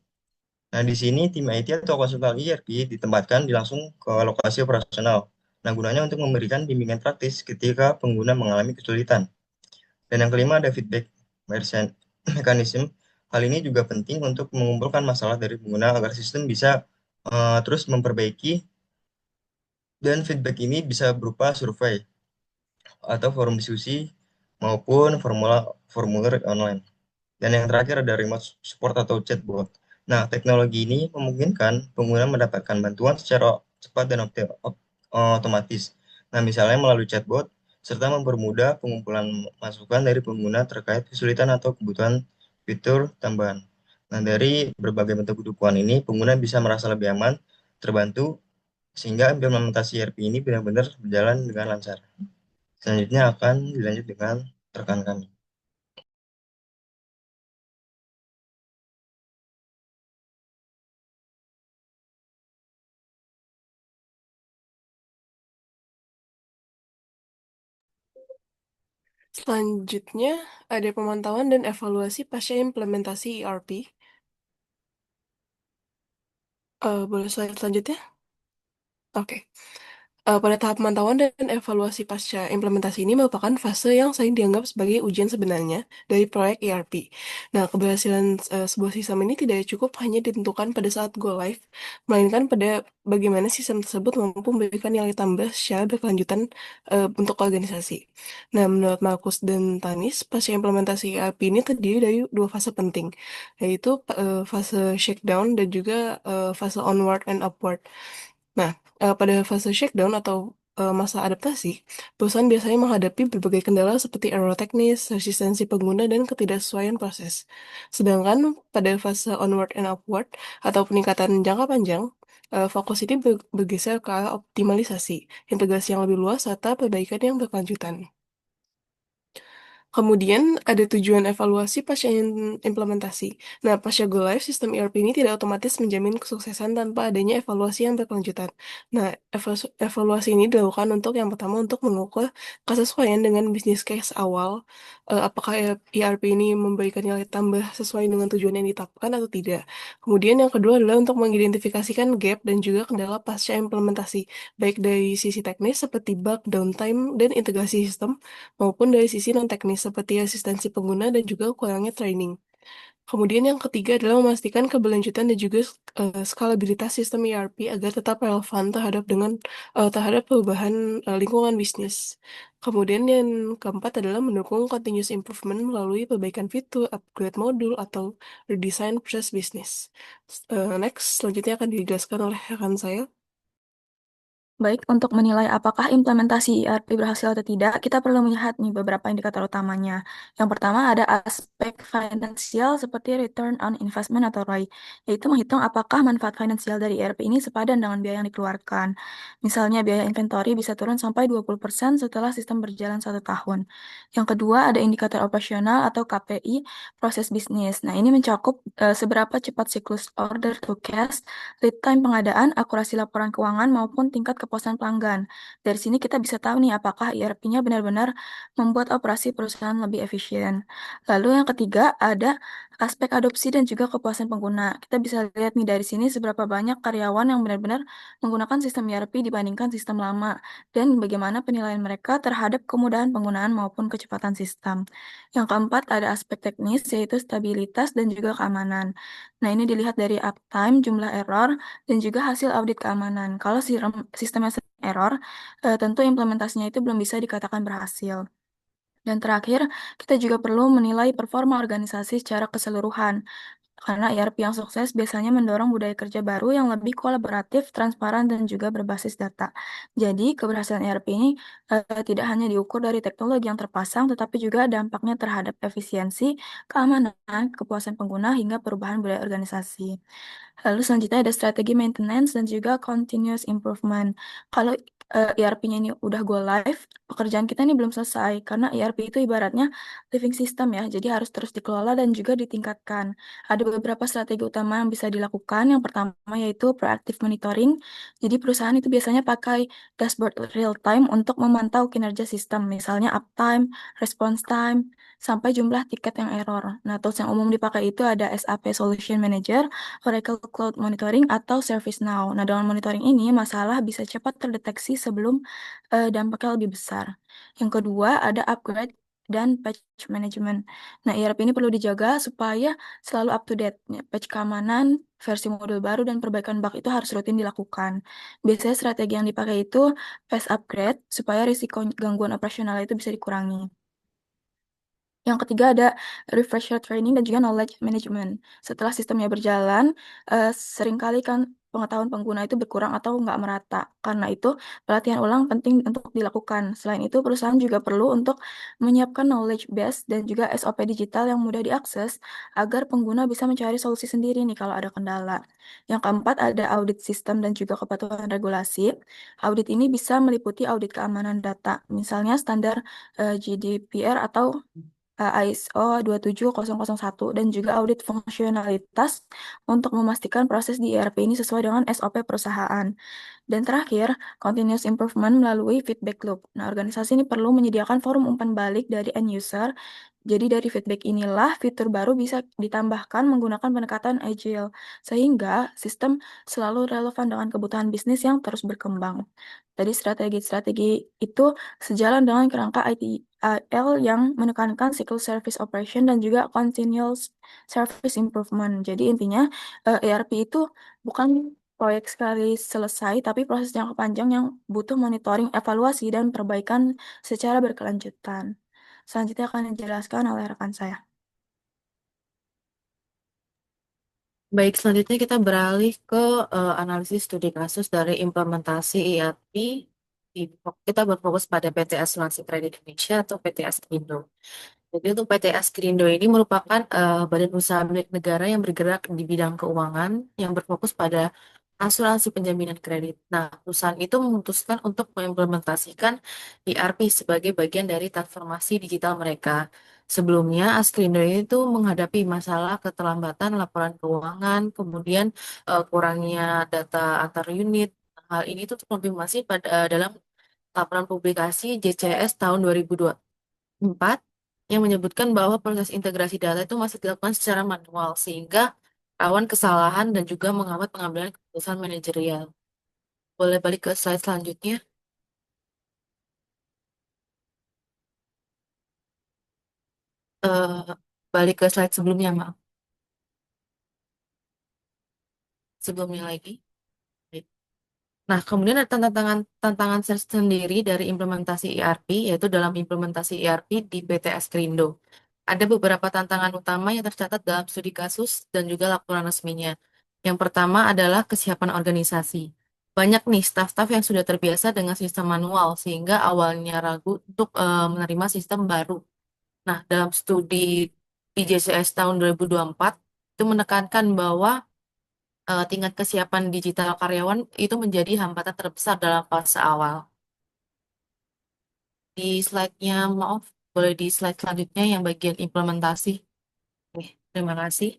Nah, di sini tim IT atau konsultan ERP ditempatkan di langsung ke lokasi operasional. Nah, gunanya untuk memberikan bimbingan praktis ketika pengguna mengalami kesulitan. Dan yang kelima ada feedback mechanism. Hal ini juga penting untuk mengumpulkan masalah dari pengguna agar sistem bisa terus memperbaiki, dan feedback ini bisa berupa survei atau forum diskusi maupun formulir online. Dan yang terakhir ada remote support atau chatbot. Nah, teknologi ini memungkinkan pengguna mendapatkan bantuan secara cepat dan otomatis. Nah, misalnya melalui chatbot, serta mempermudah pengumpulan masukan dari pengguna terkait kesulitan atau kebutuhan fitur tambahan. Nah, dari berbagai bentuk dukungan ini, pengguna bisa merasa lebih aman, terbantu, sehingga implementasi ERP ini benar-benar berjalan dengan lancar. Selanjutnya akan dilanjut dengan rekan kami. Selanjutnya, ada pemantauan dan evaluasi pasca implementasi ERP. Boleh slide selanjutnya? Oke. Pada tahap pemantauan dan evaluasi pasca implementasi ini merupakan fase yang sering dianggap sebagai ujian sebenarnya dari proyek ERP. Nah, keberhasilan sebuah sistem ini tidak cukup hanya ditentukan pada saat go live, melainkan pada bagaimana sistem tersebut mampu memberikan nilai tambah secara berkelanjutan untuk organisasi. Nah, menurut Markus dan Tanis, pasca implementasi ERP ini terdiri dari dua fase penting, yaitu fase shakedown dan juga fase onward and upward. Nah, pada fase shakedown atau masa adaptasi, perusahaan biasanya menghadapi berbagai kendala seperti error teknis, resistensi pengguna, dan ketidaksesuaian proses. Sedangkan pada fase onward and upward atau peningkatan jangka panjang, fokus ini bergeser ke arah optimalisasi, integrasi yang lebih luas, serta perbaikan yang berkelanjutan. Kemudian ada tujuan evaluasi pasca implementasi. Nah, pasca go live, sistem ERP ini tidak otomatis menjamin kesuksesan tanpa adanya evaluasi yang berkelanjutan. Nah, evaluasi ini dilakukan untuk yang pertama untuk mengukur kesesuaian dengan bisnis case awal, apakah ERP ini memberikan nilai tambah sesuai dengan tujuan yang ditetapkan atau tidak. Kemudian yang kedua adalah untuk mengidentifikasikan gap dan juga kendala pasca implementasi, baik dari sisi teknis seperti bug, downtime, dan integrasi sistem, maupun dari sisi non-teknis seperti asistensi pengguna dan juga kurangnya training. Kemudian yang ketiga adalah memastikan keberlanjutan dan juga skalabilitas sistem ERP agar tetap relevan terhadap perubahan lingkungan bisnis. Kemudian yang keempat adalah mendukung continuous improvement melalui perbaikan fitur, upgrade modul, atau redesign proses bisnis. Next, selanjutnya akan dijelaskan oleh rekan saya. Baik, untuk menilai apakah implementasi ERP berhasil atau tidak, kita perlu melihat nih beberapa indikator utamanya. Yang pertama ada aspek finansial seperti return on investment atau ROI, yaitu menghitung apakah manfaat finansial dari ERP ini sepadan dengan biaya yang dikeluarkan. Misalnya biaya inventory bisa turun sampai 20% setelah sistem berjalan 1 tahun. Yang kedua ada indikator operasional atau KPI proses bisnis. Nah, ini mencakup seberapa cepat siklus order to cash, lead time pengadaan, akurasi laporan keuangan, maupun tingkat kepuasan pelanggan. Dari sini kita bisa tahu nih apakah ERP-nya benar-benar membuat operasi perusahaan lebih efisien. Lalu yang ketiga ada aspek adopsi dan juga kepuasan pengguna. Kita bisa lihat nih dari sini seberapa banyak karyawan yang benar-benar menggunakan sistem ERP dibandingkan sistem lama dan bagaimana penilaian mereka terhadap kemudahan penggunaan maupun kecepatan sistem. Yang keempat ada aspek teknis yaitu stabilitas dan juga keamanan. Nah, ini dilihat dari uptime, jumlah error, dan juga hasil audit keamanan. Kalau sistemnya sering error, tentu implementasinya itu belum bisa dikatakan berhasil. Dan terakhir, kita juga perlu menilai performa organisasi secara keseluruhan. Karena ERP yang sukses biasanya mendorong budaya kerja baru yang lebih kolaboratif, transparan, dan juga berbasis data. Jadi, keberhasilan ERP ini tidak hanya diukur dari teknologi yang terpasang, tetapi juga dampaknya terhadap efisiensi, keamanan, kepuasan pengguna, hingga perubahan budaya organisasi. Lalu selanjutnya ada strategi maintenance dan juga continuous improvement. Kalau ERP-nya ini udah go live, pekerjaan kita ini belum selesai karena ERP itu ibaratnya living system ya, jadi harus terus dikelola dan juga ditingkatkan. Ada beberapa strategi utama yang bisa dilakukan. Yang pertama yaitu proactive monitoring. Jadi perusahaan itu biasanya pakai dashboard real time untuk memantau kinerja sistem, misalnya uptime, response time, sampai jumlah tiket yang error. Nah, tools yang umum dipakai itu ada SAP Solution Manager, Oracle Cloud Monitoring, atau ServiceNow. Nah, dengan monitoring ini, masalah bisa cepat terdeteksi sebelum dampaknya lebih besar. Yang kedua, ada upgrade dan patch management. Nah, ERP ini perlu dijaga supaya selalu up to date. Ya, patch keamanan, versi modul baru, dan perbaikan bug itu harus rutin dilakukan. Biasanya strategi yang dipakai itu fast upgrade supaya risiko gangguan operasional itu bisa dikurangi. Yang ketiga ada refresher training dan juga knowledge management. Setelah sistemnya berjalan, seringkali kan pengetahuan pengguna itu berkurang atau nggak merata. Karena itu, pelatihan ulang penting untuk dilakukan. Selain itu, perusahaan juga perlu untuk menyiapkan knowledge base dan juga SOP digital yang mudah diakses agar pengguna bisa mencari solusi sendiri nih kalau ada kendala. Yang keempat ada audit sistem dan juga kepatuhan regulasi. Audit ini bisa meliputi audit keamanan data, misalnya standar GDPR atau ISO 27001 dan juga audit fungsionalitas untuk memastikan proses di ERP ini sesuai dengan SOP perusahaan. Dan terakhir, continuous improvement melalui feedback loop. Nah, organisasi ini perlu menyediakan forum umpan balik dari end user. Jadi dari feedback inilah fitur baru bisa ditambahkan menggunakan pendekatan agile, sehingga sistem selalu relevan dengan kebutuhan bisnis yang terus berkembang. Jadi strategi-strategi itu sejalan dengan kerangka ITIL yang menekankan cycle service operation dan juga continuous service improvement. Jadi intinya ERP itu bukan proyek sekali selesai, tapi proses jangka panjang yang butuh monitoring, evaluasi, dan perbaikan secara berkelanjutan. Selanjutnya akan dijelaskan oleh rekan saya. Baik, selanjutnya kita beralih ke analisis studi kasus dari implementasi ERP. Kita berfokus pada PT Asuransi Kredit Indonesia atau PT Askrindo. Jadi untuk PT Askrindo ini merupakan badan usaha milik negara yang bergerak di bidang keuangan yang berfokus pada asuransi penjaminan kredit. Nah, perusahaan itu memutuskan untuk mengimplementasikan ERP sebagai bagian dari transformasi digital mereka. Sebelumnya, Askrindo itu menghadapi masalah keterlambatan laporan keuangan, kemudian kurangnya data antar unit. Hal ini tuh terkonfirmasi pada dalam laporan publikasi JCS tahun 2024 yang menyebutkan bahwa proses integrasi data itu masih dilakukan secara manual sehingga rawan kesalahan dan juga menghambat pengambilan keputusan manajerial. Boleh balik ke slide selanjutnya. Eh, Balik ke slide sebelumnya, maaf. Sebelumnya lagi. Baik. Nah, kemudian ada tantangan sendiri dari implementasi ERP, yaitu dalam implementasi ERP di PT Askrindo. Ada beberapa tantangan utama yang tercatat dalam studi kasus dan juga laporan resminya. Yang pertama adalah kesiapan organisasi. Banyak nih staf-staf yang sudah terbiasa dengan sistem manual, sehingga awalnya ragu untuk menerima sistem baru. Nah, dalam studi IJCS tahun 2024, itu menekankan bahwa tingkat kesiapan digital karyawan itu menjadi hambatan terbesar dalam fase awal. Di slide-nya, maaf, boleh di slide selanjutnya yang bagian implementasi. Oke, terima kasih.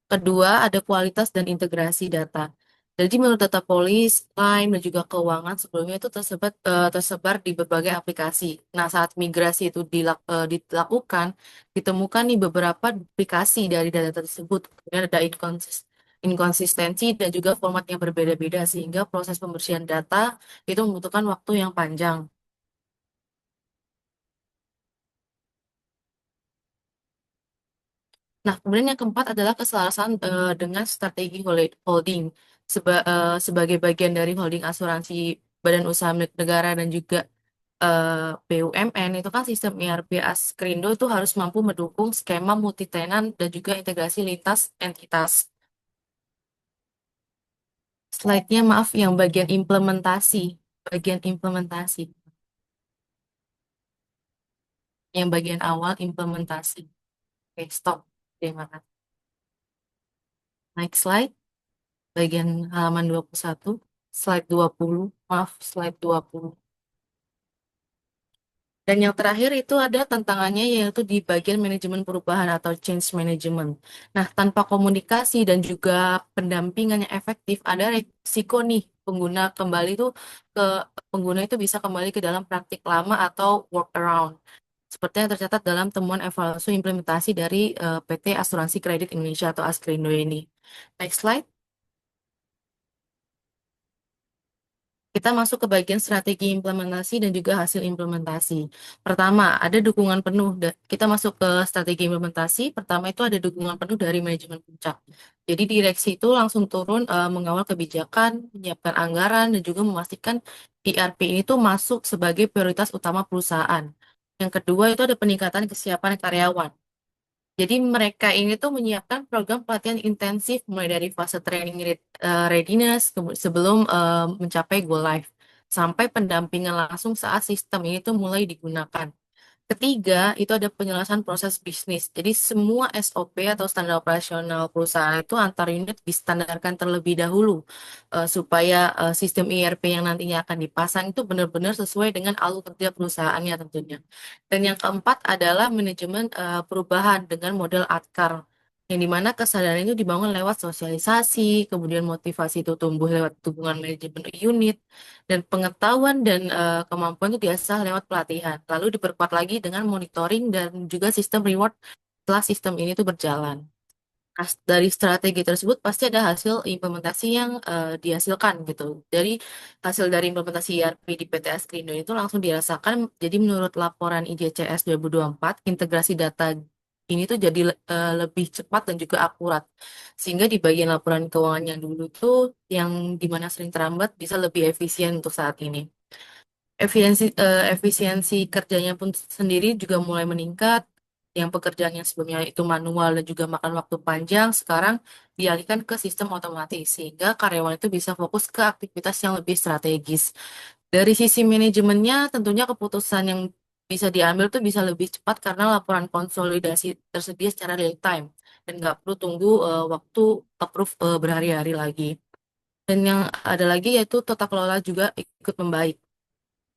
Kedua, ada kualitas dan integrasi data. Jadi menurut data polis, Lime, dan juga keuangan sebelumnya itu tersebar di berbagai aplikasi. Nah, saat migrasi itu dilakukan, ditemukan nih beberapa duplikasi dari data tersebut. Kemudian ada inkonsistensi dan juga format yang berbeda-beda sehingga proses pembersihan data itu membutuhkan waktu yang panjang. Nah, kemudian yang keempat adalah kesalahan dengan strategi holding sebagai bagian dari holding asuransi badan usaha milik negara dan juga BUMN itu kan sistem ERP Askrindo itu harus mampu mendukung skema multi tenant dan juga integrasi lintas entitas. Slide-nya maaf yang bagian implementasi. Bagian implementasi. Yang bagian awal implementasi. Oke, stop. Terima kasih. Next slide. Bagian halaman 21. Slide 20. Maaf, slide 20. Dan yang terakhir itu ada tantangannya yaitu di bagian manajemen perubahan atau change management. Nah, tanpa komunikasi dan juga pendampingan yang efektif, ada risiko nih pengguna kembali itu ke pengguna itu bisa kembali ke dalam praktik lama atau workaround. Seperti yang tercatat dalam temuan evaluasi implementasi dari PT Asuransi Kredit Indonesia atau Askrindo ini. Next slide. Kita masuk ke bagian strategi implementasi dan juga hasil implementasi. Pertama, ada dukungan penuh. Kita masuk ke strategi implementasi. Pertama itu ada dukungan penuh dari manajemen puncak. Jadi direksi itu langsung turun mengawal kebijakan, menyiapkan anggaran, dan juga memastikan ERP ini tuh masuk sebagai prioritas utama perusahaan. Yang kedua itu ada peningkatan kesiapan karyawan. Jadi mereka ini tuh menyiapkan program pelatihan intensif mulai dari fase training readiness sebelum mencapai go live sampai pendampingan langsung saat sistem ini tuh mulai digunakan. Ketiga, itu ada penyelesaian proses bisnis. Jadi semua SOP atau standar operasional perusahaan itu antar unit distandarkan terlebih dahulu supaya sistem ERP yang nantinya akan dipasang itu benar-benar sesuai dengan alur kerja perusahaannya tentunya. Dan yang keempat adalah manajemen perubahan dengan model ATKAR. Yang dimana kesadaran itu dibangun lewat sosialisasi, kemudian motivasi itu tumbuh lewat dukungan manajemen unit, dan pengetahuan dan kemampuan itu diasah lewat pelatihan. Lalu diperkuat lagi dengan monitoring dan juga sistem reward setelah sistem ini tuh berjalan. Dari strategi tersebut pasti ada hasil implementasi yang dihasilkan gitu. Dari hasil dari implementasi ERP di PT Askrindo itu langsung dirasakan. Jadi menurut laporan IJCS 2024, integrasi data ini tuh jadi lebih cepat dan juga akurat. Sehingga di bagian laporan keuangan yang dulu tuh yang dimana sering terlambat bisa lebih efisien untuk saat ini. Efisiensi kerjanya pun sendiri juga mulai meningkat. Yang pekerjaan yang sebelumnya itu manual dan juga makan waktu panjang, sekarang dialihkan ke sistem otomatis, sehingga karyawan itu bisa fokus ke aktivitas yang lebih strategis. Dari sisi manajemennya, tentunya keputusan yang bisa diambil tuh bisa lebih cepat karena laporan konsolidasi tersedia secara real time dan nggak perlu tunggu waktu approve berhari-hari lagi. Dan yang ada lagi yaitu tata kelola juga ikut membaik.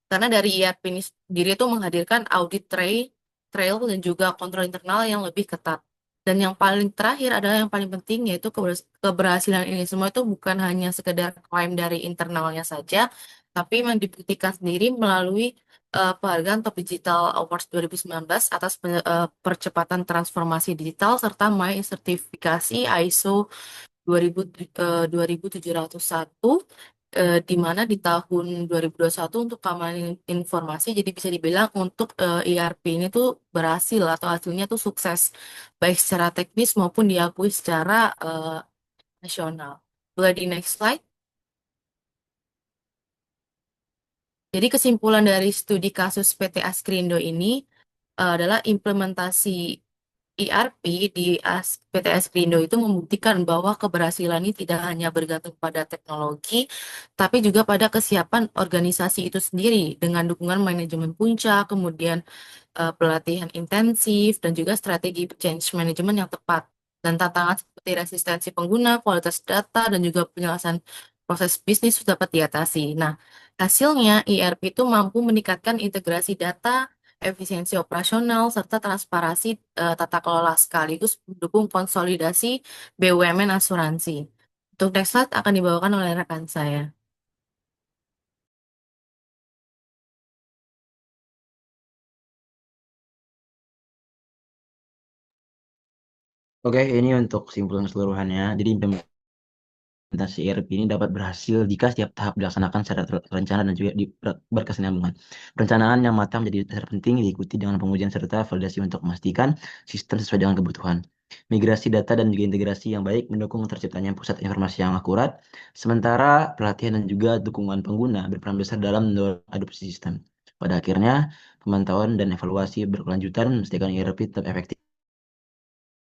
Karena dari ERP ini sendiri itu menghadirkan audit trail dan juga kontrol internal yang lebih ketat. Dan yang paling terakhir adalah yang paling penting yaitu keberhasilan ini semua itu bukan hanya sekedar klaim dari internalnya saja, tapi memang dibuktikan sendiri melalui penghargaan Top Digital Awards 2019 atas percepatan transformasi digital serta My sertifikasi ISO 2000, 2701 di mana di tahun 2021 untuk keamanan informasi jadi bisa dibilang untuk ERP ini tuh berhasil atau hasilnya tuh sukses baik secara teknis maupun diakui secara nasional. Boleh di next slide. Jadi kesimpulan dari studi kasus PT Askrindo ini adalah implementasi ERP di PT Askrindo itu membuktikan bahwa keberhasilan ini tidak hanya bergantung pada teknologi, tapi juga pada kesiapan organisasi itu sendiri dengan dukungan manajemen puncak, kemudian pelatihan intensif, dan juga strategi change management yang tepat. Dan tantangan seperti resistensi pengguna, kualitas data, dan juga penyelesaian proses bisnis sudah dapat diatasi. Nah, hasilnya ERP itu mampu meningkatkan integrasi data, efisiensi operasional, serta transparansi tata kelola sekaligus mendukung konsolidasi BUMN asuransi. Untuk next slide akan dibawakan oleh rekan saya. Oke, ini untuk kesimpulan keseluruhannya. Jadi implementasi ERP ini dapat berhasil jika setiap tahap dilaksanakan secara terencana dan juga berkesinambungan. Perencanaan yang matang menjadi dasar penting diikuti dengan pengujian serta validasi untuk memastikan sistem sesuai dengan kebutuhan. Migrasi data dan juga integrasi yang baik mendukung terciptanya pusat informasi yang akurat, sementara pelatihan dan juga dukungan pengguna berperan besar dalam mendorong adopsi sistem. Pada akhirnya, pemantauan dan evaluasi berkelanjutan memastikan ERP tetap efektif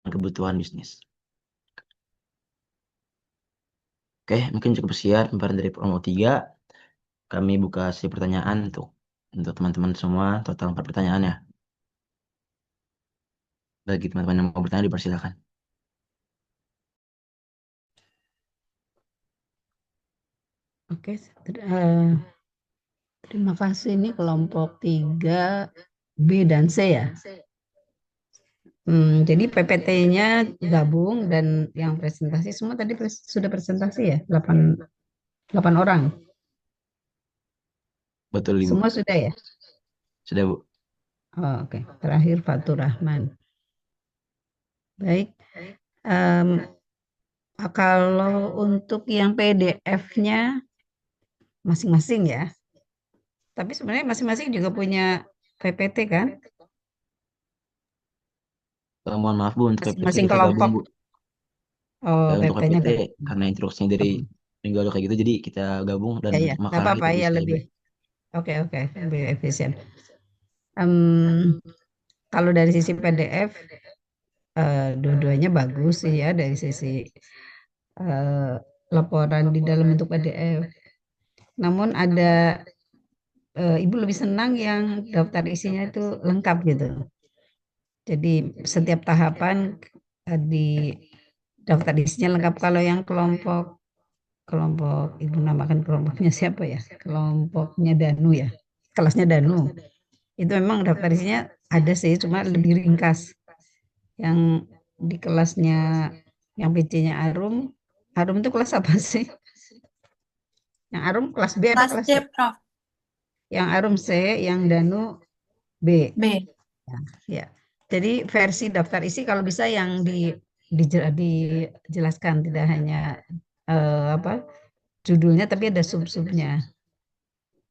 dengan kebutuhan bisnis. Oke, mungkin cukup sekian pemaparan dari Promo 3. Kami buka sesi pertanyaan untuk teman-teman semua, total 4 pertanyaan ya. Bagi teman-teman yang mau bertanya, dipersilakan. Oke, terima kasih. Ini kelompok 3 B dan C ya. Jadi PPT-nya gabung dan yang presentasi semua tadi sudah presentasi ya, 8 orang. Betul, Ibu. Semua sudah ya? Sudah, Bu. Oh, oke. Terakhir Fatur Rahman. Baik. Kalau untuk yang PDF-nya masing-masing ya. Tapi sebenarnya masing-masing juga punya PPT kan? Mohon maaf, Bu, untuk PPT Masing-masing kita gabung, kelompok. Bu. Oh, Untuk PPT-nya PPT, gabung. karena instruksinya dari minggu lalu kayak gitu, jadi kita gabung dan Ya, ya. untuk Nggak makalah apa-apa kita ya bisa, Ibu. lebih. Oke, lebih efisien. Kalau dari sisi PDF, dua-duanya bagus sih ya dari sisi laporan di dalam bentuk PDF. Namun ada Ibu lebih senang yang daftar isinya itu lengkap gitu. Jadi setiap tahapan di daftar isinya lengkap. Kalau yang kelompok Ibu namakan kelompoknya siapa ya? Kelompoknya Danu ya. Kelasnya Danu. Itu memang daftar isinya ada sih, cuma lebih ringkas. Yang di kelasnya yang PC-nya Arum itu kelas apa sih? Yang Arum kelas B apa Kelas kelas C, C? Prof. Yang Arum C, yang Danu B. B. Ya. Jadi versi daftar isi kalau bisa yang dijelaskan, tidak hanya apa judulnya tapi ada sub-subnya.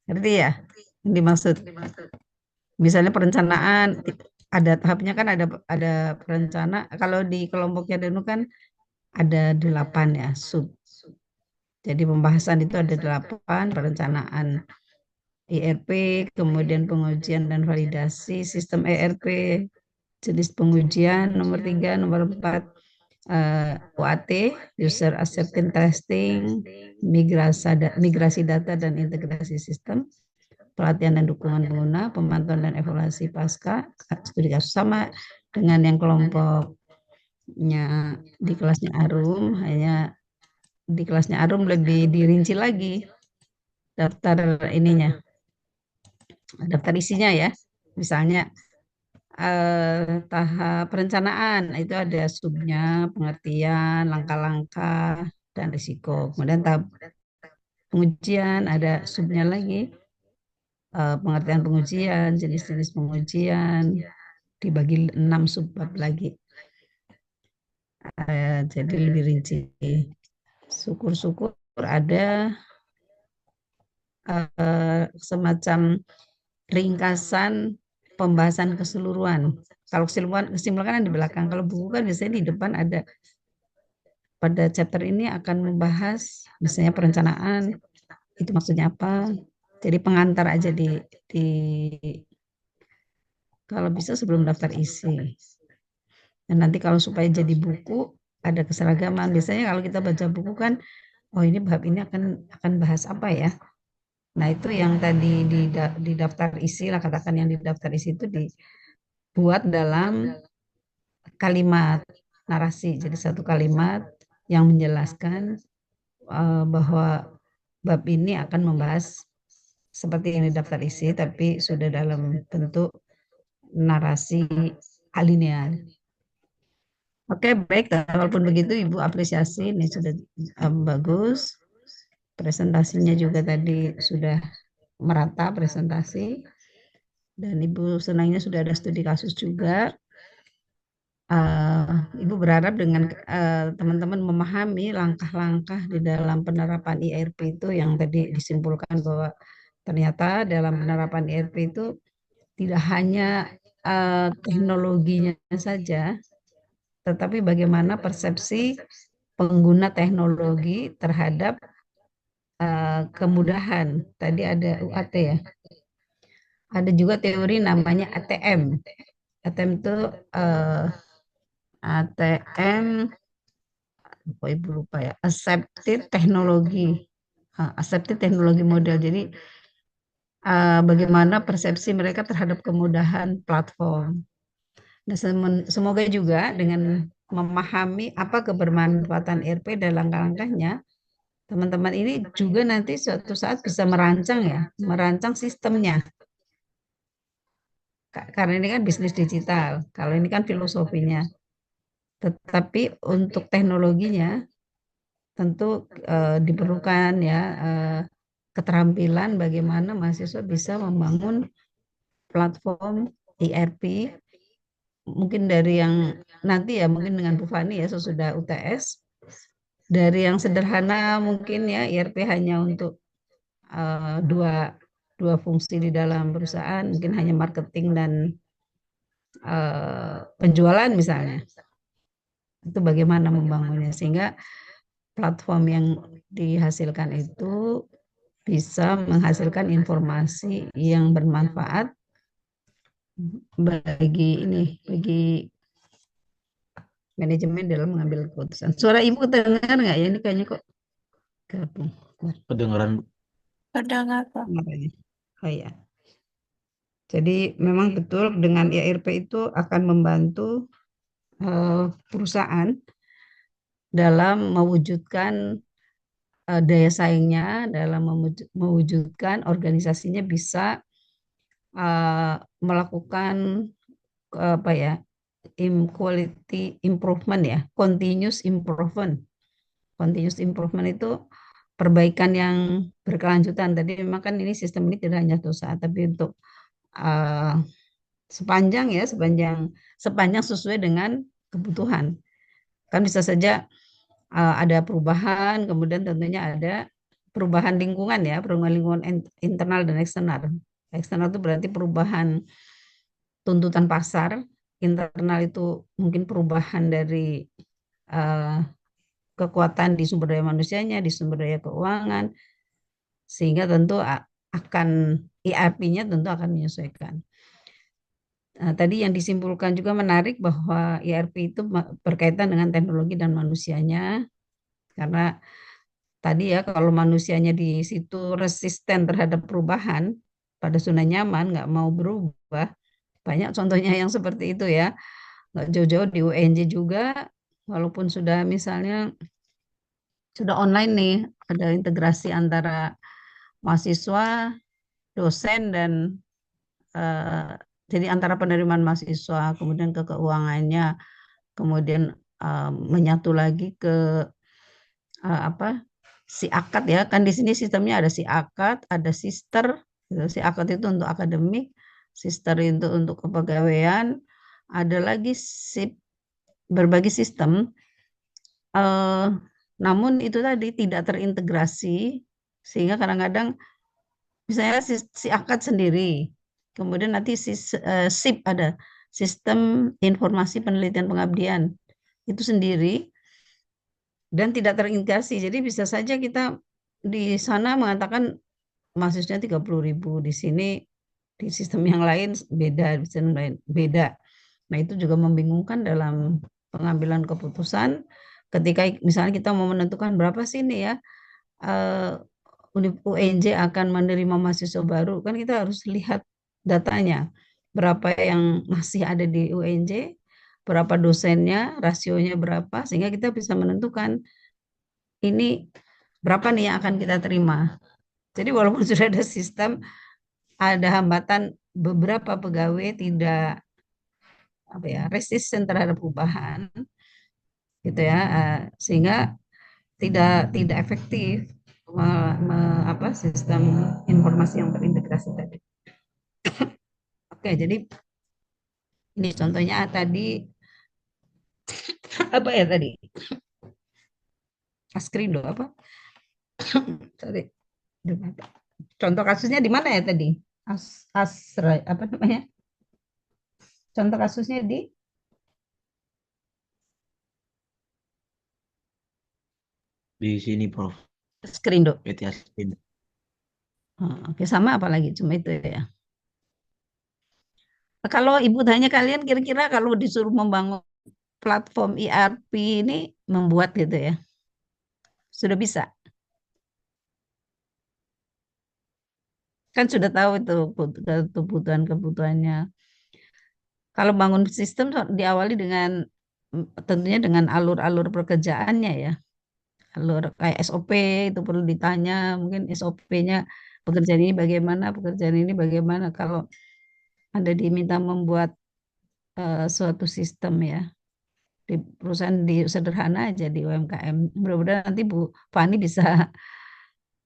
Ngerti ya? Yang dimaksud. Misalnya perencanaan ada tahapnya kan, ada perencana. Kalau di kelompoknya Danu kan ada 8 ya sub. Jadi pembahasan itu ada 8, perencanaan ERP, kemudian pengujian dan validasi sistem ERP, jenis pengujian nomor 3, nomor 4 UAT, user acceptance testing, migrasi data dan integrasi sistem, pelatihan dan dukungan pengguna, pemantauan dan evaluasi pasca studi kasus. Sama dengan yang kelompoknya di kelasnya Arum, hanya di kelasnya Arum lebih dirinci lagi daftar ininya, daftar isinya ya. Misalnya tahap perencanaan itu ada subnya, pengertian, langkah-langkah dan risiko. Kemudian tahap pengujian ada subnya lagi, pengertian pengujian, jenis-jenis pengujian, dibagi 6 subbab lagi. Jadi lebih rinci. Syukur-syukur ada semacam ringkasan pembahasan keseluruhan. Kalau kesimpulan kan di belakang. Kalau buku kan biasanya di depan ada. Pada chapter ini akan membahas misalnya perencanaan, itu maksudnya apa. Jadi pengantar aja di kalau bisa sebelum daftar isi. Dan nanti kalau supaya jadi buku ada keseragaman. Biasanya kalau kita baca buku kan, oh ini bab ini akan bahas apa ya. Nah itu yang tadi di daftar isi lah, katakan yang di daftar isi itu dibuat dalam kalimat narasi. Jadi satu kalimat yang menjelaskan bahwa bab ini akan membahas seperti ini daftar isi, tapi sudah dalam bentuk narasi alinea. Oke, baik. Walaupun begitu, Ibu apresiasi ini sudah bagus. Presentasinya juga tadi sudah merata presentasi. Dan Ibu senangnya sudah ada studi kasus juga. Ibu berharap dengan teman-teman memahami langkah-langkah di dalam penerapan ERP itu yang tadi disimpulkan bahwa ternyata dalam penerapan ERP itu tidak hanya teknologinya saja, tetapi bagaimana persepsi pengguna teknologi terhadap kemudahan. Tadi ada UAT ya. Ada juga teori namanya ATM. ATM itu ATM, Ibu lupa ya, Accepted Teknologi. Accepted Teknologi Model. Jadi bagaimana persepsi mereka terhadap kemudahan platform. Nah, semoga juga dengan memahami apa kebermanfaatan ERP dan langkah-langkahnya, teman-teman ini juga nanti suatu saat bisa merancang sistemnya. Karena ini kan bisnis digital, kalau ini kan filosofinya. Tetapi untuk teknologinya tentu diperlukan ya keterampilan bagaimana mahasiswa bisa membangun platform ERP, mungkin dari yang nanti ya mungkin dengan Bu Fani ya sesudah UTS, dari yang sederhana mungkin ya ERP hanya untuk dua fungsi di dalam perusahaan, mungkin hanya marketing dan penjualan misalnya. Itu bagaimana membangunnya sehingga platform yang dihasilkan itu bisa menghasilkan informasi yang bermanfaat bagi manajemen dalam mengambil keputusan. Suara Ibu terdengar nggak ya? Ini kayaknya kok gabung. Kedengaran Terdengar, Prof. Oh ya. Jadi memang betul dengan ERP itu akan membantu perusahaan dalam mewujudkan daya saingnya, dalam mewujudkan organisasinya bisa melakukan apa ya, quality improvement ya, continuous improvement. Continuous improvement itu perbaikan yang berkelanjutan. Tadi memang kan ini sistem ini tidak hanya satu saat, tapi untuk sepanjang sesuai dengan kebutuhan. Kan bisa saja ada perubahan, kemudian tentunya ada perubahan lingkungan ya, perubahan lingkungan internal dan eksternal. Eksternal itu berarti perubahan tuntutan pasar, internal itu mungkin perubahan dari kekuatan di sumber daya manusianya, di sumber daya keuangan, sehingga tentu akan ERP-nya tentu akan menyesuaikan. Nah, tadi yang disimpulkan juga menarik bahwa ERP itu berkaitan dengan teknologi dan manusianya, karena tadi ya kalau manusianya di situ resisten terhadap perubahan, pada zona nyaman, nggak mau berubah, banyak contohnya yang seperti itu ya, nggak jauh-jauh di UNJ juga, walaupun sudah misalnya sudah online nih, ada integrasi antara mahasiswa, dosen, dan jadi antara penerimaan mahasiswa, kemudian ke keuangannya, kemudian menyatu lagi ke si akad ya, kan di sini sistemnya ada si akad, ada sister, si akad itu untuk akademik, sister itu untuk kepegawaian, ada lagi berbagai sistem, namun itu tadi tidak terintegrasi, sehingga kadang-kadang misalnya si akad sendiri, kemudian nanti si SIP ada, sistem informasi penelitian pengabdian, itu sendiri dan tidak terintegrasi. Jadi bisa saja kita di sana mengatakan mahasiswanya 30.000, di sini di sistem yang lain beda, di sistem lain beda. Nah, itu juga membingungkan dalam pengambilan keputusan ketika misalnya kita mau menentukan berapa sih nih ya UNJ akan menerima mahasiswa baru, kan kita harus lihat datanya, berapa yang masih ada di UNJ, berapa dosennya, rasionya berapa, sehingga kita bisa menentukan ini berapa nih yang akan kita terima. Jadi walaupun sudah ada sistem, ada hambatan beberapa pegawai tidak resisten terhadap perubahan, gitu ya, sehingga tidak efektif sistem informasi yang terintegrasi tadi. Oke, jadi ini contohnya tadi apa ya tadi? Askrindo apa? Sorry. Contoh kasusnya di mana ya tadi? Asra apa namanya? Contoh kasusnya di sini, Prof. Skrindo. PT Askrindo. Oke, sama apa lagi? Cuma itu ya. Kalau Ibu tanya kalian kira-kira kalau disuruh membangun platform ERP ini membuat gitu ya, sudah bisa? Kan sudah tahu itu kebutuhan-kebutuhannya. Kalau bangun sistem diawali dengan tentunya dengan alur-alur pekerjaannya ya. Alur kayak SOP itu perlu ditanya, mungkin SOP-nya pekerjaan ini bagaimana, pekerjaan ini bagaimana. Kalau Anda diminta membuat suatu sistem ya di perusahaan di sederhana aja di UMKM. Mudah-mudahan nanti Bu Fani bisa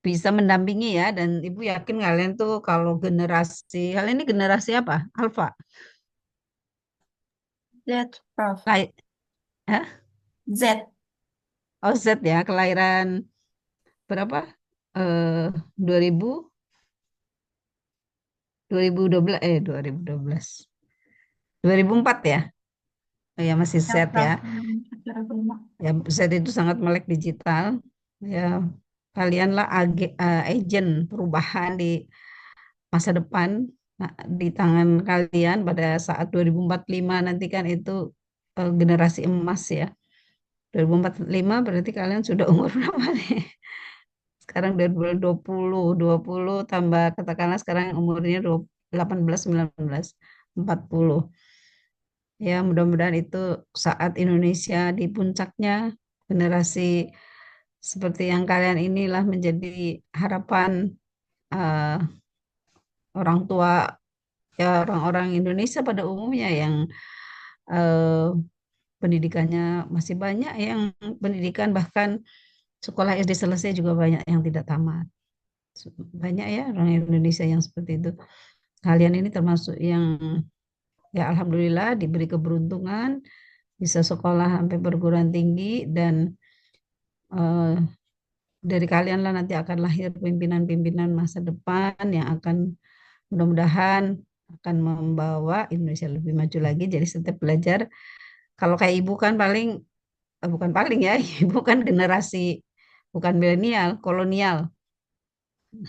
bisa mendampingi ya, dan Ibu yakin kalian tuh kalau kalian ini generasi apa? Alfa. Z, Prof. Hah? Z. Oh, Z ya, kelahiran berapa? 2000 2012 2012 2004 ya. Oh, ya masih Z ya. Ya, Z itu sangat melek digital. Ya, kalianlah agen perubahan di masa depan. Nah, di tangan kalian pada saat 2045 nanti kan itu generasi emas ya. 2045 berarti kalian sudah umur berapa nih? Sekarang 2020 tambah katakanlah sekarang umurnya 18, 19, 40. Ya, mudah-mudahan itu saat Indonesia di puncaknya, generasi seperti yang kalian inilah menjadi harapan eh, orang tua ya, orang-orang Indonesia pada umumnya yang eh, pendidikannya masih banyak yang pendidikan bahkan sekolah SD selesai juga banyak yang tidak tamat. Banyak ya orang Indonesia yang seperti itu. Kalian ini termasuk yang ya alhamdulillah diberi keberuntungan bisa sekolah sampai perguruan tinggi, dan eh, dari kalian lah nanti akan lahir pimpinan-pimpinan masa depan yang akan mudah-mudahan akan membawa Indonesia lebih maju lagi. Jadi setiap belajar, kalau kayak Ibu kan paling bukan paling ya, Ibu kan generasi bukan milenial, kolonial.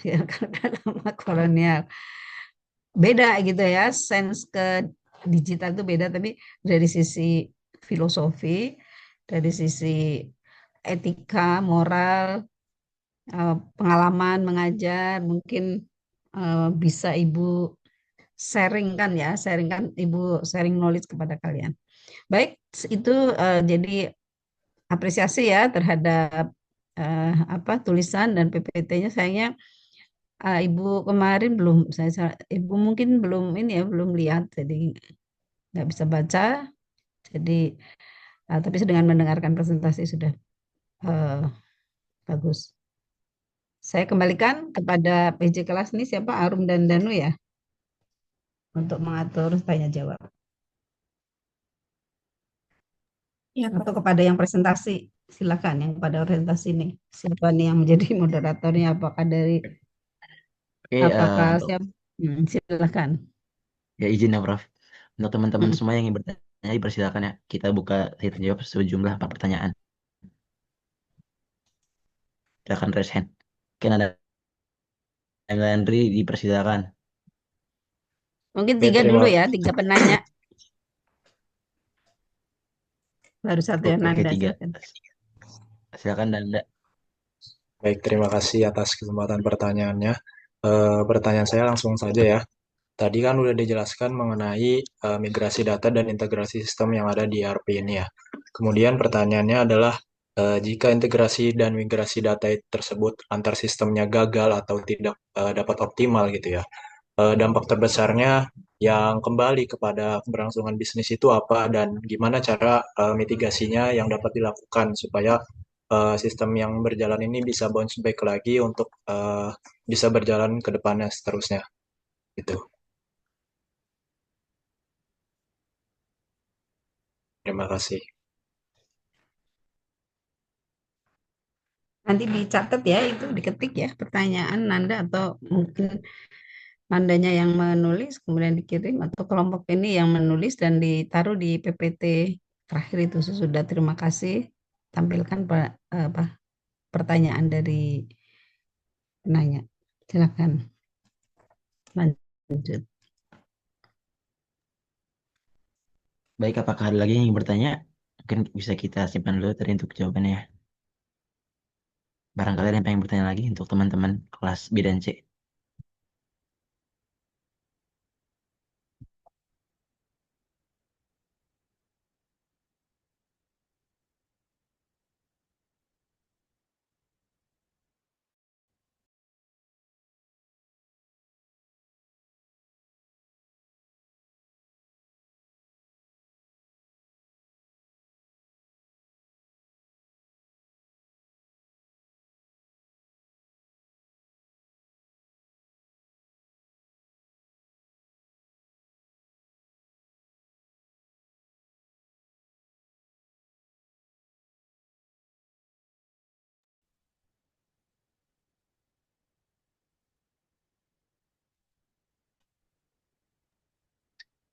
Ya, karena kolonial. Beda gitu ya, sense ke digital itu beda, tapi dari sisi filosofi, dari sisi etika, moral, pengalaman mengajar, mungkin bisa Ibu sharingkan ya, sharingkan Ibu sharing knowledge kepada kalian. Baik, itu jadi apresiasi ya terhadap tulisan dan PPT-nya. Sayangnya Ibu kemarin belum, Ibu mungkin belum ini ya, belum lihat, jadi nggak bisa baca. Jadi tapi dengan mendengarkan presentasi sudah bagus. Saya kembalikan kepada PJ kelas ini, siapa, Arum dan Danu ya, untuk mengatur tanya jawab. Ya, Atau kepada yang presentasi, silakan yang pada presentasi ini. Siapa nih yang menjadi moderatornya? Apakah dari Oke, apakah untuk siapa? Silakan. ya izin ya Prof. Untuk teman-teman Hmm. semua yang ingin bertanya, dipersilakan ya. Kita buka tanya jawab sejumlah 4 pertanyaan. Silakan raise hand. Mungkin ada Henry, dipersilakan. Mungkin Oke, 3 dulu terima ya, 3 penanya. Baru satu yang Oke, Nanda, 3. silakan. Silakan Nanda. baik, terima kasih atas kesempatan pertanyaannya. Pertanyaan saya langsung saja ya. Tadi kan udah dijelaskan mengenai migrasi data dan integrasi sistem yang ada di ERP ini ya. Kemudian pertanyaannya adalah jika integrasi dan migrasi data tersebut antar sistemnya gagal atau tidak dapat optimal gitu ya. Dampak terbesarnya yang kembali kepada keberlangsungan bisnis itu apa dan gimana cara mitigasinya yang dapat dilakukan supaya sistem yang berjalan ini bisa bounce back lagi untuk bisa berjalan ke depannya seterusnya gitu. Terima kasih. Nanti dicatat ya, itu diketik ya pertanyaan Nanda, atau mungkin Nandanya yang menulis kemudian dikirim, atau kelompok ini yang menulis dan ditaruh di PPT terakhir itu sesudah terima kasih, tampilkan pertanyaan dari penanya. Silakan lanjut. Baik, apakah ada lagi yang ingin bertanya? Mungkin bisa kita simpan dulu tadi untuk jawabannya. Barangkali ada yang pengen bertanya lagi untuk teman-teman kelas B dan C.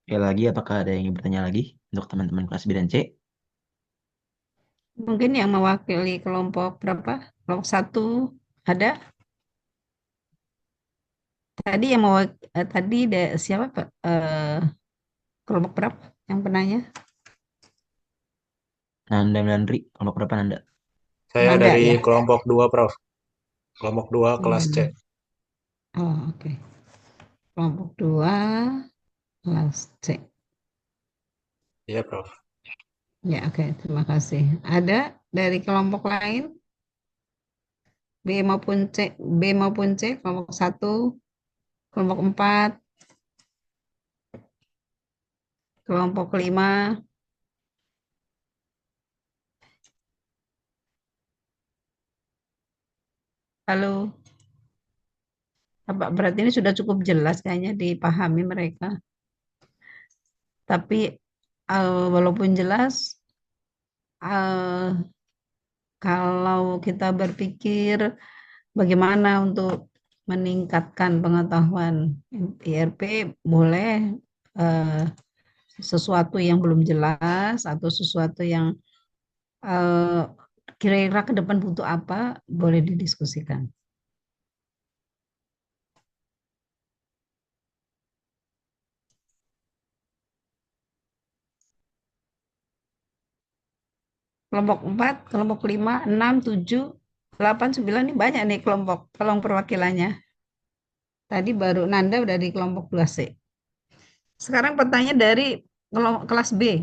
Sekali lagi, apakah ada yang ingin bertanya lagi untuk teman-teman kelas B dan C? Mungkin yang mewakili kelompok berapa? Kelompok 1 ada? Tadi yang tadi siapa Pak? Kelompok berapa yang penanya? Nanda dan Nandri, kelompok berapa Nanda? Saya Nanda dari ya? kelompok 2, Prof. Kelompok 2 kelas C. Oh, oke. Kelompok 2 kelas C. Iya, Prof. Ya, oke. Terima kasih. Ada dari kelompok lain? B maupun C, kelompok 1, kelompok 4, kelompok 5. Halo. Apa berarti ini sudah cukup jelas kayaknya dipahami mereka. Tapi walaupun jelas, eh, kalau kita berpikir bagaimana untuk meningkatkan pengetahuan IRP, boleh eh, sesuatu yang belum jelas atau sesuatu yang eh, kira-kira ke depan butuh apa, boleh didiskusikan. Kelompok 4, kelompok 5, 6, 7, 8, 9 ini banyak nih kelompok. Tolong perwakilannya. Tadi baru Nanda udah di kelompok 2C. Sekarang pertanyaan dari kelas B.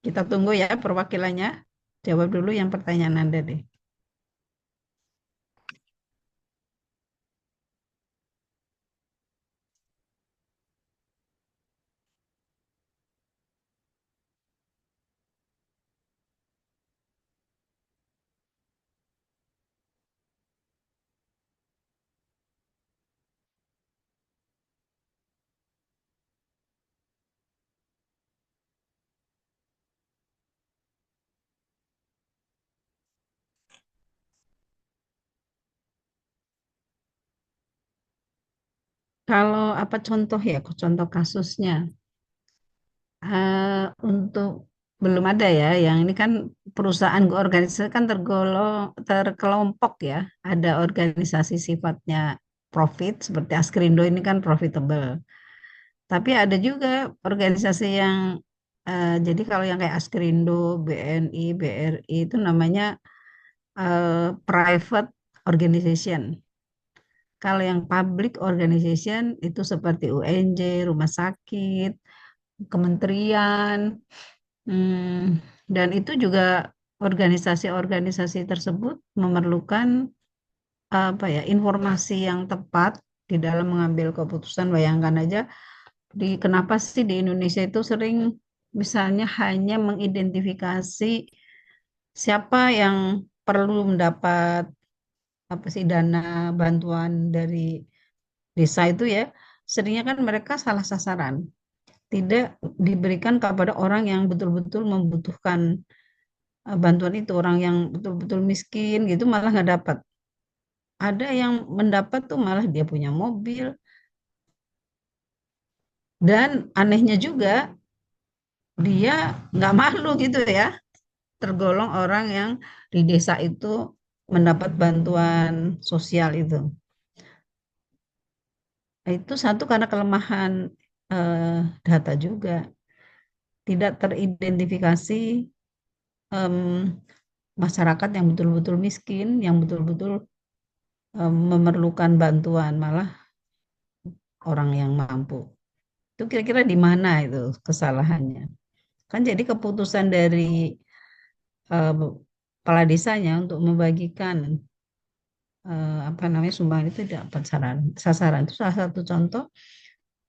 Kita tunggu ya perwakilannya. Jawab dulu yang pertanyaan Nanda deh. Kalau apa contoh ya, contoh kasusnya. Untuk belum ada ya, yang ini kan perusahaan organisasi kan terkelompok ya. Ada organisasi sifatnya profit seperti Askrindo ini kan profitable. Tapi ada juga organisasi yang jadi kalau yang kayak Askrindo, BNI, BRI itu namanya private organization. Kalau yang public organization itu seperti UNJ, rumah sakit, kementerian, dan itu juga organisasi-organisasi tersebut memerlukan apa ya informasi yang tepat di dalam mengambil keputusan. Bayangkan aja kenapa sih di Indonesia itu sering misalnya hanya mengidentifikasi siapa yang perlu mendapat apa sih dana bantuan dari desa itu ya, seringnya kan mereka salah sasaran, tidak diberikan kepada orang yang betul-betul membutuhkan bantuan itu, orang yang betul-betul miskin gitu malah nggak dapat. Ada yang mendapat tuh malah dia punya mobil, dan anehnya juga dia nggak malu gitu ya, tergolong orang yang di desa itu mendapat bantuan sosial itu. Itu satu karena kelemahan data juga. Tidak teridentifikasi em, masyarakat yang betul-betul miskin, yang betul-betul memerlukan bantuan, malah orang yang mampu. Itu kira-kira di mana itu kesalahannya? Kan jadi keputusan dari eh, kepala desanya untuk membagikan apa namanya sumbangan itu tidak tepat sasaran. Itu salah satu contoh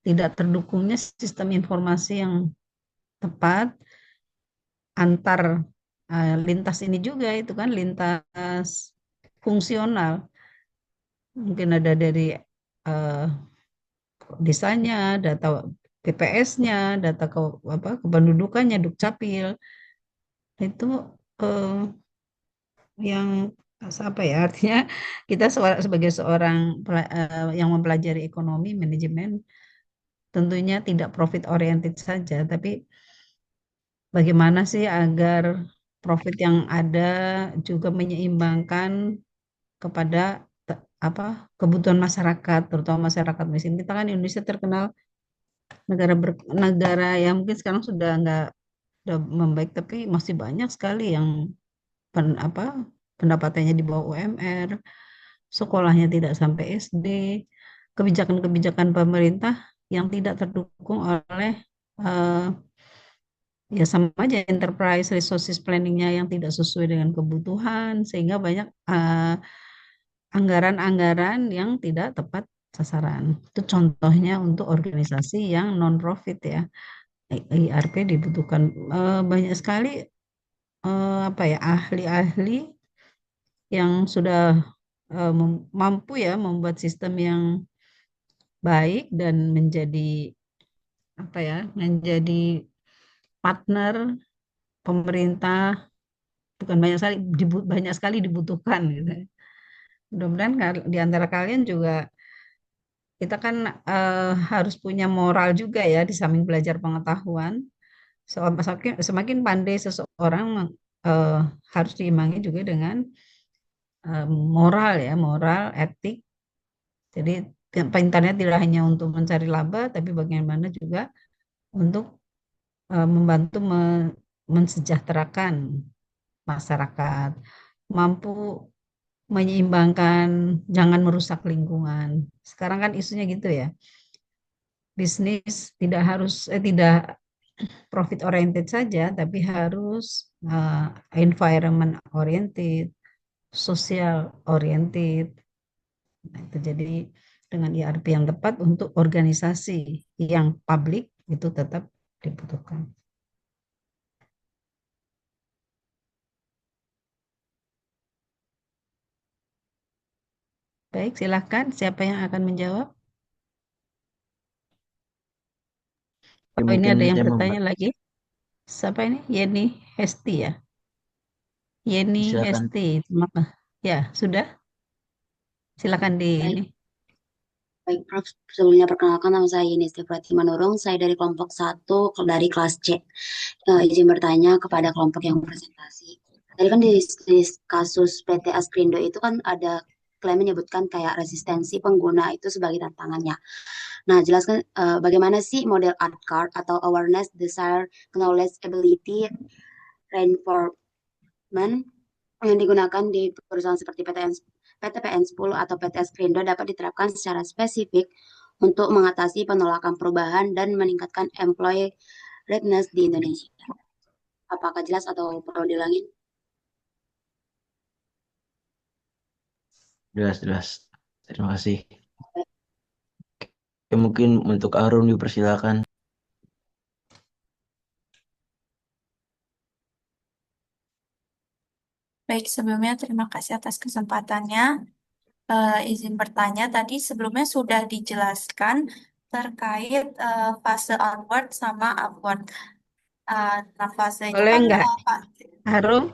tidak terdukungnya sistem informasi yang tepat antar lintas ini juga itu kan lintas fungsional. Mungkin ada dari eh, desanya, data BPS-nya, data kependudukannya, Dukcapil. Itu eh, yang apa ya artinya kita sebagai seorang yang mempelajari ekonomi manajemen tentunya tidak profit oriented saja, tapi bagaimana sih agar profit yang ada juga menyeimbangkan kepada apa kebutuhan masyarakat, terutama masyarakat miskin. Kita kan Indonesia terkenal negara yang mungkin sekarang sudah nggak udah membaik, tapi masih banyak sekali yang apa pendapatannya di bawah UMR, sekolahnya tidak sampai SD, kebijakan-kebijakan pemerintah yang tidak terdukung oleh eh, ya sama aja enterprise resources planningnya yang tidak sesuai dengan kebutuhan sehingga banyak anggaran-anggaran yang tidak tepat sasaran. Itu contohnya untuk organisasi yang non-profit ya. IRP dibutuhkan banyak sekali apa ya ahli-ahli yang sudah mampu ya membuat sistem yang baik dan menjadi apa ya menjadi partner pemerintah bukan banyak sekali dibutuhkan gitu. Mudah-mudahan di antara kalian juga kita kan harus punya moral juga ya di samping belajar pengetahuan. Semakin pandai seseorang eh, harus diimbangi juga dengan moral ya, moral, etik. Jadi pintarnya tidak hanya untuk mencari laba, tapi bagaimana juga untuk membantu mensejahterakan masyarakat, mampu menyeimbangkan, jangan merusak lingkungan. Sekarang kan isunya gitu ya. Bisnis tidak profit oriented saja, tapi harus environment oriented, social oriented. Nah, itu jadi dengan IRP yang tepat untuk organisasi yang publik itu tetap dibutuhkan. Baik, silakan. Siapa yang akan menjawab? Ya, Oh, ini mungkin ada yang saya bertanya lagi. Siapa ini? Yeni Hesti ya? Yeni silakan. Hesti. Ya, sudah. Silakan di Baik, ini. baik Prof. Sebelumnya perkenalkan nama saya Yeni Stefrati Manurung. Saya dari kelompok 1 dari kelas C. Izin bertanya kepada kelompok yang presentasi. Tadi kan di kasus PT Askrindo itu kan ada klaim menyebutkan kayak resistensi pengguna itu sebagai tantangannya. Nah, jelaskan bagaimana sih model art card atau awareness, desire, knowledge, ability, reinforcement yang digunakan di perusahaan seperti PT PN 10 atau PT Skrindo dapat diterapkan secara spesifik untuk mengatasi penolakan perubahan dan meningkatkan employee readiness di Indonesia. Apakah jelas atau perlu diulangin? Jelas. Terima kasih. Ya, mungkin untuk Arun dipersilakan. Baik, sebelumnya terima kasih atas kesempatannya. Izin bertanya, tadi sebelumnya sudah dijelaskan terkait fase onward sama upward. Nah, fase itu Boleh kan enggak? Pak. Arum,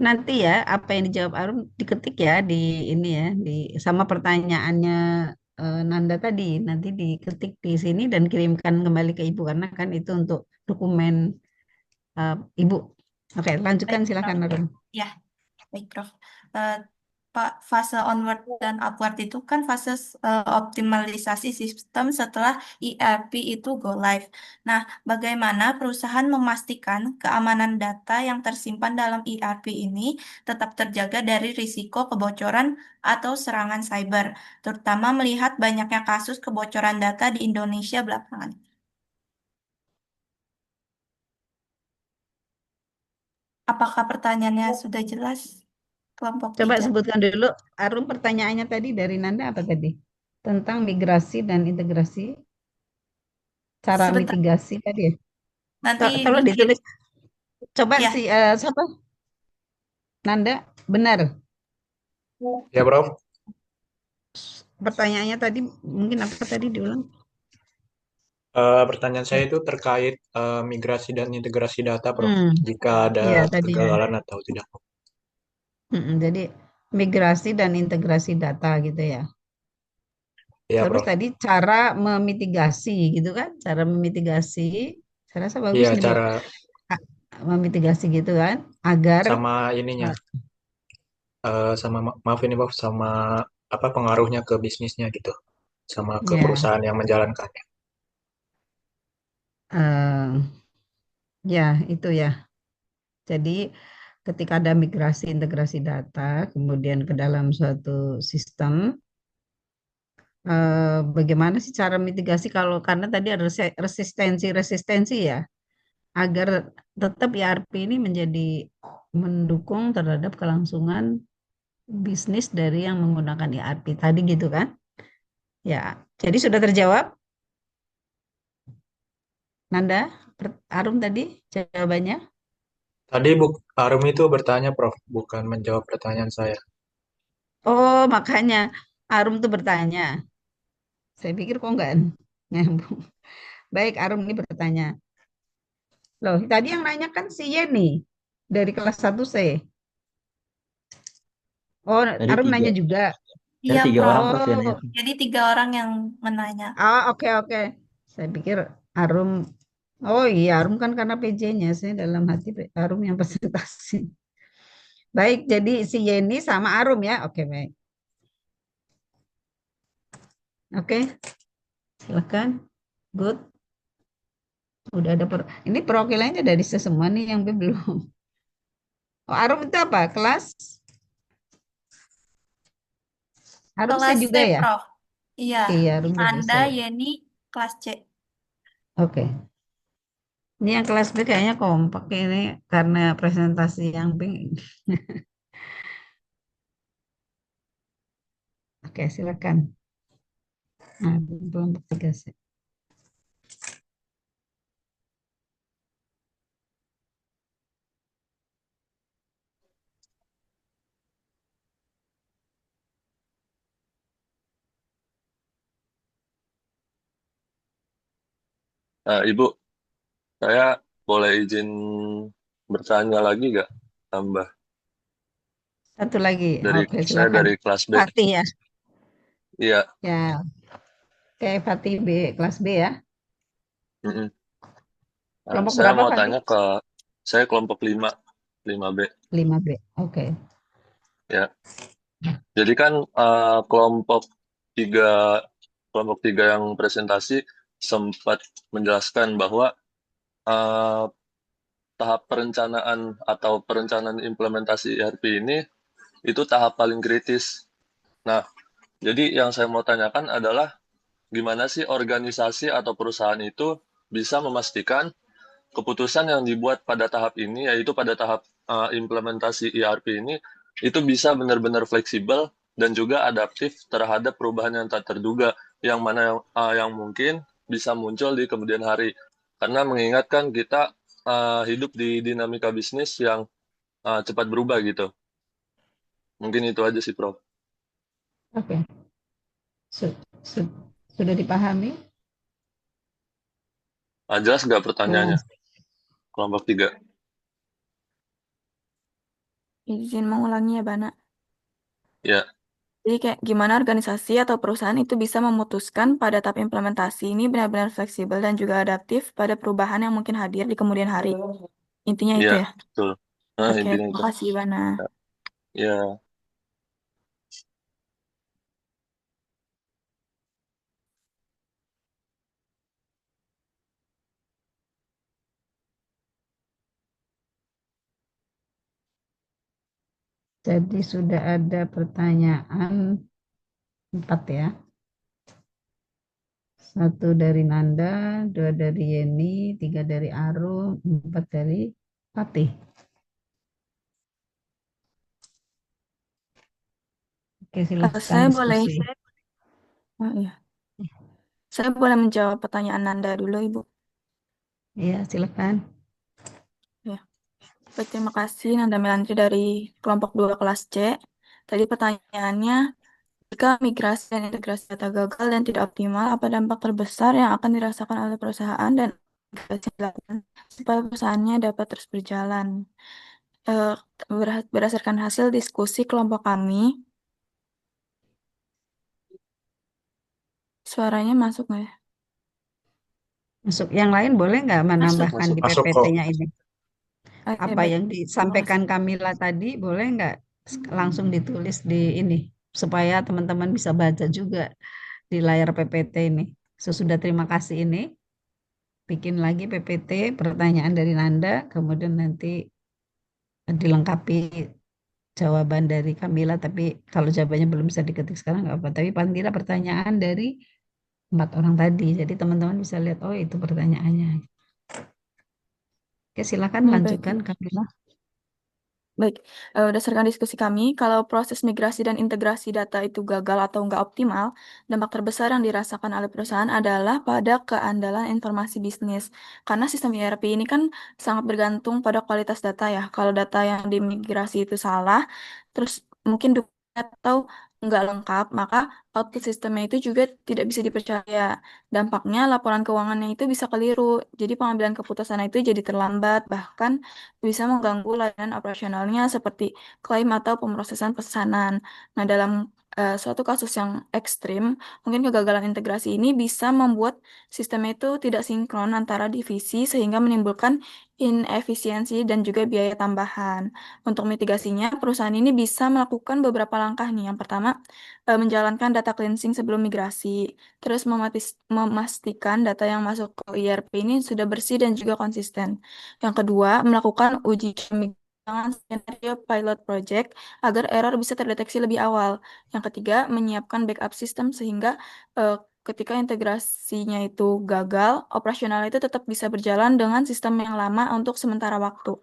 nanti ya apa yang dijawab Arum diketik ya di ini ya di sama pertanyaannya Nanda tadi nanti diketik di sini dan kirimkan kembali ke Ibu karena kan itu untuk dokumen Ibu. Oke, lanjutkan Baik, silakan Prof. Arum. Ya, baik, Prof. Eh, fase onward dan upward itu kan fase optimalisasi sistem setelah ERP itu go live. Nah, bagaimana perusahaan memastikan keamanan data yang tersimpan dalam ERP ini tetap terjaga dari risiko kebocoran atau serangan cyber, terutama melihat banyaknya kasus kebocoran data di Indonesia belakangan. Apakah pertanyaannya sudah jelas? Kelompok Coba 3. sebutkan dulu, Arum, pertanyaannya tadi dari Nanda apa tadi? Tentang migrasi dan integrasi, cara Sebentar, mitigasi tadi ya? nanti Tolong bikin. ditulis. Coba Ya, siapa? Nanda, benar. Ya, Prof. Pertanyaannya tadi mungkin apa tadi diulang? Pertanyaan saya itu terkait migrasi dan integrasi data, Prof. Hmm, Jika ada iya tadi ya. kegagalan atau tidak. Jadi migrasi dan integrasi data gitu ya. Iya, Terus Prof. tadi cara memitigasi gitu kan? Cara memitigasi, saya rasa bagus Iya, nih Bu. cara Memitigasi gitu kan, agar sama ininya, sama maaf ini, Prof, sama apa pengaruhnya ke bisnisnya gitu, sama ke ya, perusahaan yang menjalankannya. eh, ya itu ya. Jadi ketika ada migrasi integrasi data, kemudian ke dalam suatu sistem, bagaimana sih cara mitigasi kalau karena tadi ada resistensi ya, agar tetap ERP ini menjadi mendukung terhadap kelangsungan bisnis dari yang menggunakan ERP tadi gitu kan? Ya, jadi sudah terjawab, Nanda, Arum tadi jawabannya. Tadi Arum itu bertanya, Prof, bukan menjawab pertanyaan saya. Oh, makanya Arum tuh bertanya. Saya pikir kok enggak nyambung. Baik, Arum ini bertanya. Loh, tadi yang nanya kan si Yeni dari kelas 1C. Oh, Tadi Arum 3. nanya juga. Tadi iya 3 Prof. orang, Prof, yang Oh, nanya. Jadi 3 orang yang menanya. oke oke. Saya pikir Arum. Oh iya, Arum kan karena PJ-nya. Saya dalam hati Arum yang presentasi. Baik, jadi si Yeni sama Arum ya. Oke, baik. Oke, silakan. Good. Udah ada ini perwakilannya dari semua nih yang belum. Oh, Arum itu apa? Kelas? Arum saya Kelas C, juga ya? Prof. Iya, Iya, Arum juga Nanda, saya. Yeni, kelas C. Oke. Ini yang kelas B kayaknya kompak ini karena presentasi yang B. Oke, silakan. Nah, kelompok 3 sih. Ibu, saya boleh izin bertanya lagi nggak? Tambah Satu lagi. dari Oke, saya silakan. dari kelas B. Fatih ya. Iya. Ya, oke, Fatih B, kelas B ya. mm-mm. Kelompok Saya berapa mau Fatih? tanya saya kelompok 5B. 5B. Oke. Ya. Jadi kan tiga kelompok tiga yang presentasi sempat menjelaskan bahwa eh, tahap perencanaan atau perencanaan implementasi ERP ini itu tahap paling kritis. Nah, jadi yang saya mau tanyakan adalah gimana sih organisasi atau perusahaan itu bisa memastikan keputusan yang dibuat pada tahap ini, yaitu pada tahap implementasi ERP ini, itu bisa benar-benar fleksibel dan juga adaptif terhadap perubahan yang tak terduga, yang mana yang mungkin bisa muncul di kemudian hari. Karena mengingatkan kita hidup di dinamika bisnis yang cepat berubah gitu. Mungkin itu aja sih, Prof. Oke. Sudah dipahami? Jelas nggak pertanyaannya? Ya. Kelompok 3. Izin mengulangi ya, Bana. Ya. Jadi kayak gimana organisasi atau perusahaan itu bisa memutuskan pada tahap implementasi ini benar-benar fleksibel dan juga adaptif pada perubahan yang mungkin hadir di kemudian hari. Intinya itu Iya, ya. betul. Nah, Oke, intinya terima itu. kasih Bana. Ya. Jadi sudah ada pertanyaan 4 ya. 1 dari Nanda, 2 dari Yeni, 3 dari Arum, 4 dari Fatih. Oke, silakan Saya boleh, diskusi. iya. Saya boleh menjawab pertanyaan Nanda dulu, Ibu. Iya, silakan. Ya. Baik, terima kasih Nanda Melantri dari kelompok 2 kelas C. Tadi pertanyaannya, jika migrasi dan integrasi data gagal dan tidak optimal, apa dampak terbesar yang akan dirasakan oleh perusahaan dan migrasi yang dilakukan supaya perusahaannya dapat terus berjalan? Eh, Berdasarkan hasil diskusi kelompok kami, suaranya masuk nggak ya? Masuk yang lain boleh nggak menambahkan Masuk, di masuk kok. PPT-nya ini? Oke, Apa baik. yang Terima disampaikan kasih. Kamila tadi boleh nggak langsung ditulis di ini supaya teman-teman bisa baca juga di layar PPT ini. Sesudah terima kasih ini, bikin lagi PPT pertanyaan dari Nanda, kemudian nanti dilengkapi jawaban dari Kamila, tapi kalau jawabannya belum bisa diketik sekarang nggak apa. Tapi paling tidak pertanyaan dari 4 orang tadi, jadi teman-teman bisa lihat, oh itu pertanyaannya. Oke, silakan Baik. lanjutkan Kamila. Baik, berdasarkan diskusi kami, kalau proses migrasi dan integrasi data itu gagal atau nggak optimal, dampak terbesar yang dirasakan oleh perusahaan adalah pada keandalan informasi bisnis. Karena sistem ERP ini kan sangat bergantung pada kualitas data ya. Kalau data yang dimigrasi itu salah, terus mungkin atau nggak lengkap, maka output sistemnya itu juga tidak bisa dipercaya. Dampaknya laporan keuangannya itu bisa keliru, jadi pengambilan keputusan itu jadi terlambat, bahkan bisa mengganggu layanan operasionalnya seperti klaim atau pemrosesan pesanan. Nah, dalam suatu kasus yang ekstrim, mungkin kegagalan integrasi ini bisa membuat sistem itu tidak sinkron antara divisi sehingga menimbulkan inefisiensi dan juga biaya tambahan. Untuk mitigasinya, perusahaan ini bisa melakukan beberapa langkah nih. Yang pertama, menjalankan data cleansing sebelum migrasi, terus memastikan data yang masuk ke ERP ini sudah bersih dan juga konsisten. Yang kedua, melakukan uji coba dengan skenario pilot project agar error bisa terdeteksi lebih awal. Yang ketiga, menyiapkan backup system sehingga eh, ketika integrasinya itu gagal, operasional itu tetap bisa berjalan dengan sistem yang lama untuk sementara waktu.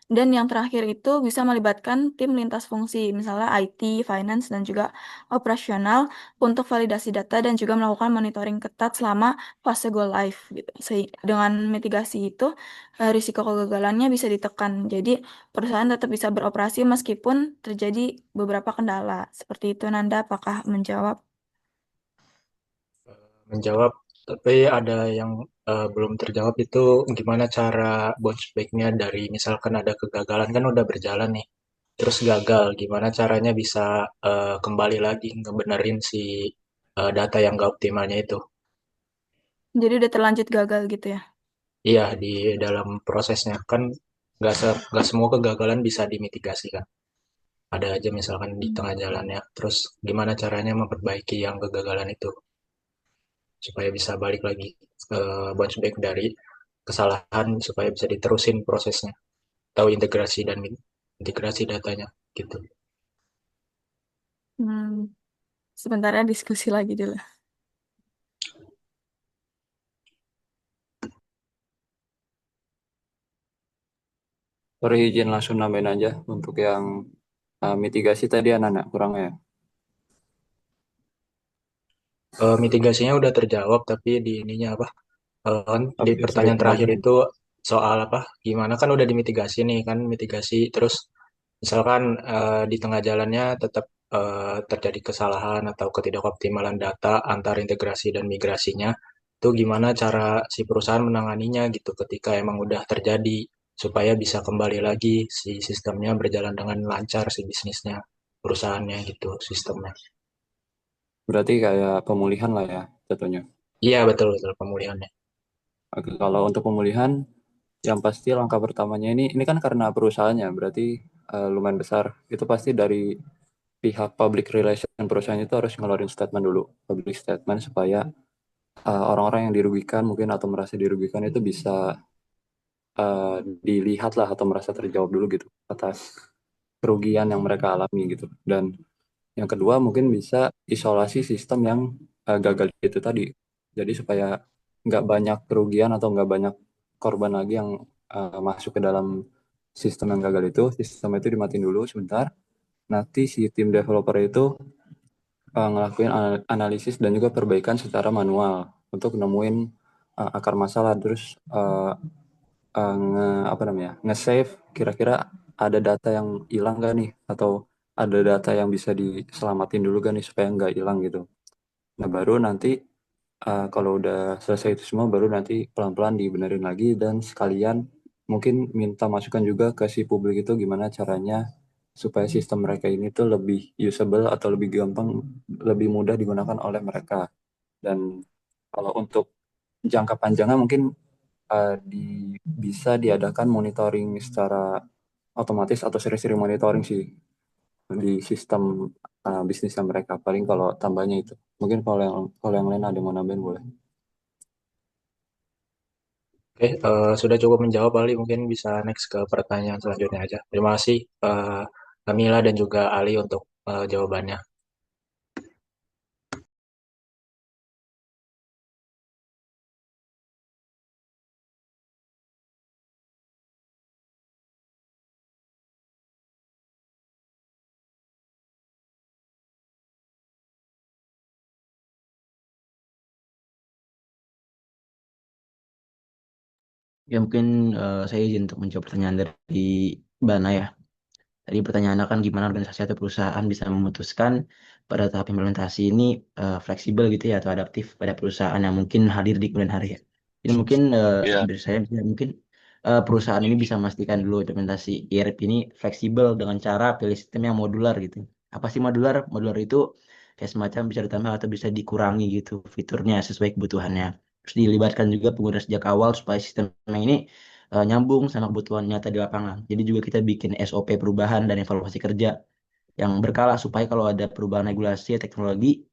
Dan yang terakhir itu bisa melibatkan tim lintas fungsi, misalnya IT, finance, dan juga operasional untuk validasi data dan juga melakukan monitoring ketat selama fase go live gitu. Dengan mitigasi itu risiko kegagalannya bisa ditekan. Jadi perusahaan tetap bisa beroperasi meskipun terjadi beberapa kendala. Seperti itu Nanda, apakah menjawab? Menjawab, tapi ada yang belum terjawab itu gimana cara bounce back-nya dari misalkan ada kegagalan kan udah berjalan nih, terus gagal, gimana caranya bisa kembali lagi ngebenerin si data yang gak optimalnya itu. Jadi udah terlanjut gagal gitu ya. Iya, di dalam prosesnya kan nggak semua kegagalan bisa dimitigasi kan. Ada aja misalkan di tengah jalannya. Terus gimana caranya memperbaiki yang kegagalan itu supaya bisa balik lagi bounce back dari kesalahan supaya bisa diterusin prosesnya. Tahu integrasi dan integrasi datanya gitu. Hmm, Sebentar ya diskusi lagi dulu. Sorry, izin langsung nambahin aja untuk yang mitigasi tadi anak-anak kurang ya. Mitigasinya udah terjawab tapi di ininya apa? Kan di Oke, sorry, pertanyaan terakhir itu soal apa? Gimana kan udah dimitigasi nih kan mitigasi terus misalkan di tengah jalannya tetap terjadi kesalahan atau ketidakoptimalan data antar integrasi dan migrasinya, itu gimana cara si perusahaan menanganinya gitu ketika emang udah terjadi supaya bisa kembali lagi si sistemnya berjalan dengan lancar si bisnisnya perusahaannya gitu sistemnya. berarti kayak pemulihan lah ya jatuhnya. Iya betul betul pemulihannya. Oke, kalau untuk pemulihan, yang pasti langkah pertamanya ini kan karena perusahaannya, berarti lumayan besar. Itu pasti dari pihak public relation perusahaan itu harus ngeluarin statement dulu, public statement supaya orang-orang yang dirugikan mungkin atau merasa dirugikan itu bisa dilihat lah atau merasa terjawab dulu gitu atas kerugian yang mereka alami gitu. Dan yang kedua mungkin bisa isolasi sistem yang gagal itu tadi. Jadi supaya nggak banyak kerugian atau nggak banyak korban lagi yang masuk ke dalam sistem yang gagal itu, sistem itu dimatiin dulu sebentar. Nanti si tim developer itu ngelakuin analisis dan juga perbaikan secara manual untuk nemuin akar masalah, terus apa namanya, nge-save kira-kira ada data yang hilang gak nih, atau ada data yang bisa diselamatin dulu gak nih supaya nggak hilang gitu. Nah baru nanti kalau udah selesai itu semua baru nanti pelan-pelan dibenerin lagi, dan sekalian mungkin minta masukan juga ke si publik itu gimana caranya supaya sistem mereka ini tuh lebih usable atau lebih gampang, lebih mudah digunakan oleh mereka. Dan kalau untuk jangka panjangnya mungkin bisa diadakan monitoring secara otomatis atau seri-seri monitoring sih di sistem bisnisnya mereka. Paling kalau tambahnya itu. Mungkin kalau yang lain ada yang mau nambahin boleh. Oke, sudah cukup menjawab Ali. Mungkin bisa next ke pertanyaan selanjutnya aja. Terima kasih Kamila dan juga Ali untuk jawabannya. Ya mungkin saya izin untuk menjawab pertanyaan dari Bana ya. Tadi pertanyaan kan gimana organisasi atau perusahaan bisa memutuskan pada tahap implementasi ini fleksibel gitu ya atau adaptif pada perusahaan yang mungkin hadir di kemudian hari ya. Jadi mungkin Iya. dari saya mungkin perusahaan ini bisa memastikan dulu implementasi ERP ini fleksibel dengan cara pilih sistem yang modular gitu. Apa sih modular? Modular itu kayak semacam bisa ditambah atau bisa dikurangi gitu fiturnya sesuai kebutuhannya. Terus dilibatkan juga pengguna sejak awal supaya sistemnya ini nyambung sama kebutuhan nyata di lapangan. Jadi juga kita bikin SOP perubahan dan evaluasi kerja yang berkala supaya kalau ada perubahan regulasi, teknologi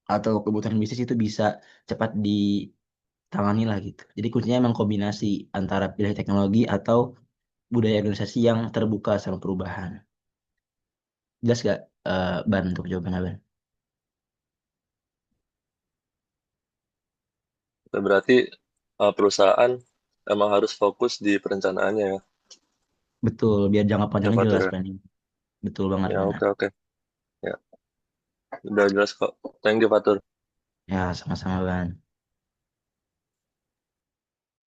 atau kebutuhan bisnis itu bisa cepat ditangani lah gitu. Jadi kuncinya emang kombinasi antara pilih teknologi atau budaya organisasi yang terbuka sama perubahan. Jelas gak Ban untuk jawabannya Ban? Berarti perusahaan emang harus fokus di perencanaannya ya, Betul, biar jangka ya panjangnya Fatur jelas ya. Ban. Betul banget Ya Ban. oke oke. Ya, udah jelas kok. Thank you Fatur. Ya, sama-sama Ban.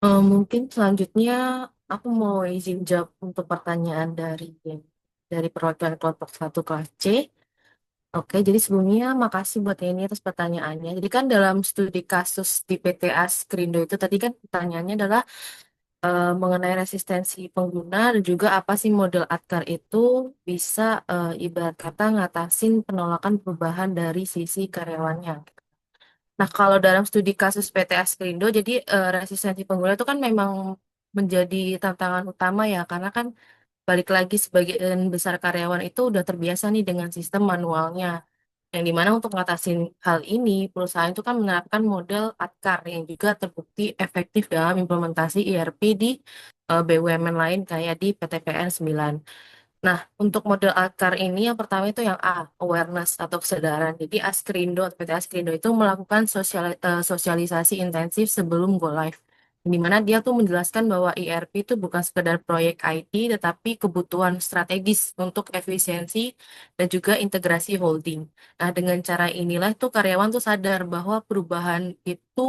Mungkin selanjutnya aku mau izin jawab untuk pertanyaan dari perwakilan kelompok satu kelas C. Oke, jadi sebelumnya makasih buat ini atas pertanyaannya. Jadi kan dalam studi kasus di PTA Skrindo itu tadi kan pertanyaannya adalah mengenai resistensi pengguna dan juga apa sih model ATKAR itu bisa ibarat kata ngatasin penolakan perubahan dari sisi karyawannya. Nah, kalau dalam studi kasus PTA Skrindo, jadi resistensi pengguna itu kan memang menjadi tantangan utama ya, karena kan balik lagi sebagian besar karyawan itu udah terbiasa nih dengan sistem manualnya. Yang dimana untuk ngatasin hal ini, perusahaan itu kan menerapkan model ATKAR yang juga terbukti efektif dalam implementasi ERP di BUMN lain kayak di PTPN 9. Nah, untuk model ATKAR ini yang pertama itu yang A, awareness atau kesadaran. Jadi Askrindo atau PT Askrindo itu melakukan sosialisasi intensif sebelum go live. Di mana dia tuh menjelaskan bahwa ERP itu bukan sekedar proyek IT, tetapi kebutuhan strategis untuk efisiensi dan juga integrasi holding. Nah, dengan cara inilah tuh karyawan tuh sadar bahwa perubahan itu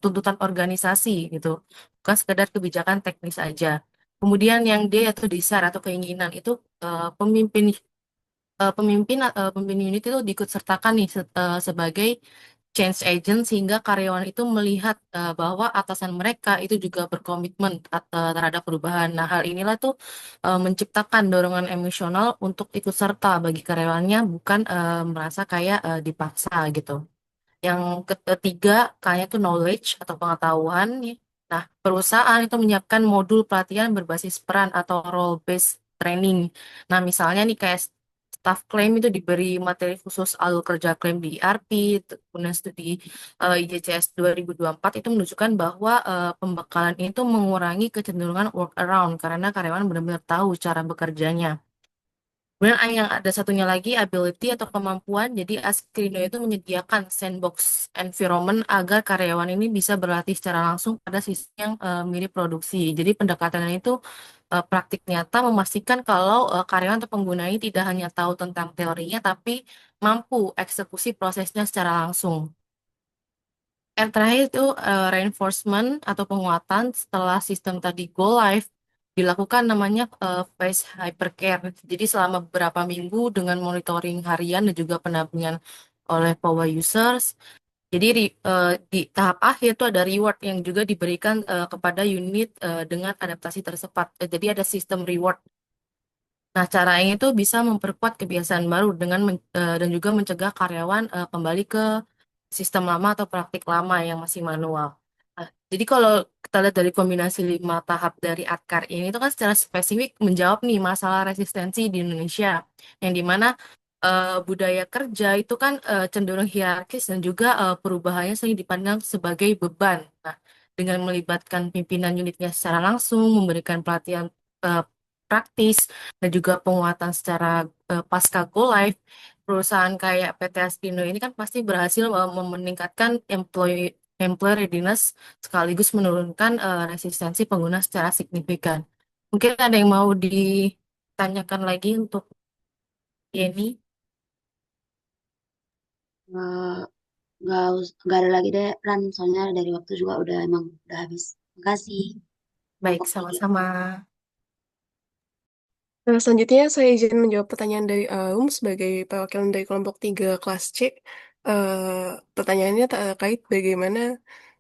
tuntutan organisasi gitu, bukan sekedar kebijakan teknis aja. Kemudian yang D atau desire atau keinginan itu pemimpin pemimpin unit itu diikut sertakan nih sebagai change agent sehingga karyawan itu melihat bahwa atasan mereka itu juga berkomitmen terhadap perubahan. Nah, hal inilah tuh menciptakan dorongan emosional untuk ikut serta bagi karyawannya bukan merasa kayak dipaksa gitu. Yang ketiga, kayak itu knowledge atau pengetahuan. Ya. Nah, perusahaan itu menyiapkan modul pelatihan berbasis peran atau role-based training. Nah, misalnya nih kayak staff claim itu diberi materi khusus alur kerja klaim di ERP, kemudian studi IJCS 2024 itu menunjukkan bahwa pembekalan itu mengurangi kecenderungan workaround karena karyawan benar-benar tahu cara bekerjanya. Kemudian yang ada satunya lagi ability atau kemampuan. Jadi Askrindo itu menyediakan sandbox environment agar karyawan ini bisa berlatih secara langsung pada sistem yang mirip produksi. Jadi pendekatannya itu praktik nyata memastikan kalau karyawan atau pengguna ini tidak hanya tahu tentang teorinya, tapi mampu eksekusi prosesnya secara langsung. Yang terakhir itu reinforcement atau penguatan setelah sistem tadi go live dilakukan namanya phase hypercare. Jadi selama beberapa minggu dengan monitoring harian dan juga pendampingan oleh power users. Jadi di tahap akhir itu ada reward yang juga diberikan kepada unit dengan adaptasi tercepat. Jadi ada sistem reward. Nah, cara ini tuh bisa memperkuat kebiasaan baru dengan dan juga mencegah karyawan kembali ke sistem lama atau praktik lama yang masih manual. Nah, jadi kalau kita lihat dari kombinasi 5 tahap dari ATKAR ini itu kan secara spesifik menjawab nih masalah resistensi di Indonesia, yang dimana budaya kerja itu kan cenderung hierarkis dan juga perubahannya sering dipandang sebagai beban. Nah, dengan melibatkan pimpinan unitnya secara langsung, memberikan pelatihan eh, praktis, dan juga penguatan secara pasca go live, perusahaan kayak PT Aspindo ini kan pasti berhasil meningkatkan employee readiness sekaligus menurunkan resistensi pengguna secara signifikan. Mungkin ada yang mau ditanyakan lagi untuk Yeni? Eh, nggak ada lagi deh, Ran. Soalnya dari waktu juga udah habis. Makasih. Baik, Kelompok 3. sama-sama. Nah, selanjutnya saya izin menjawab pertanyaan dari Aum sebagai perwakilan dari kelompok 3 kelas C. Pertanyaannya terkait bagaimana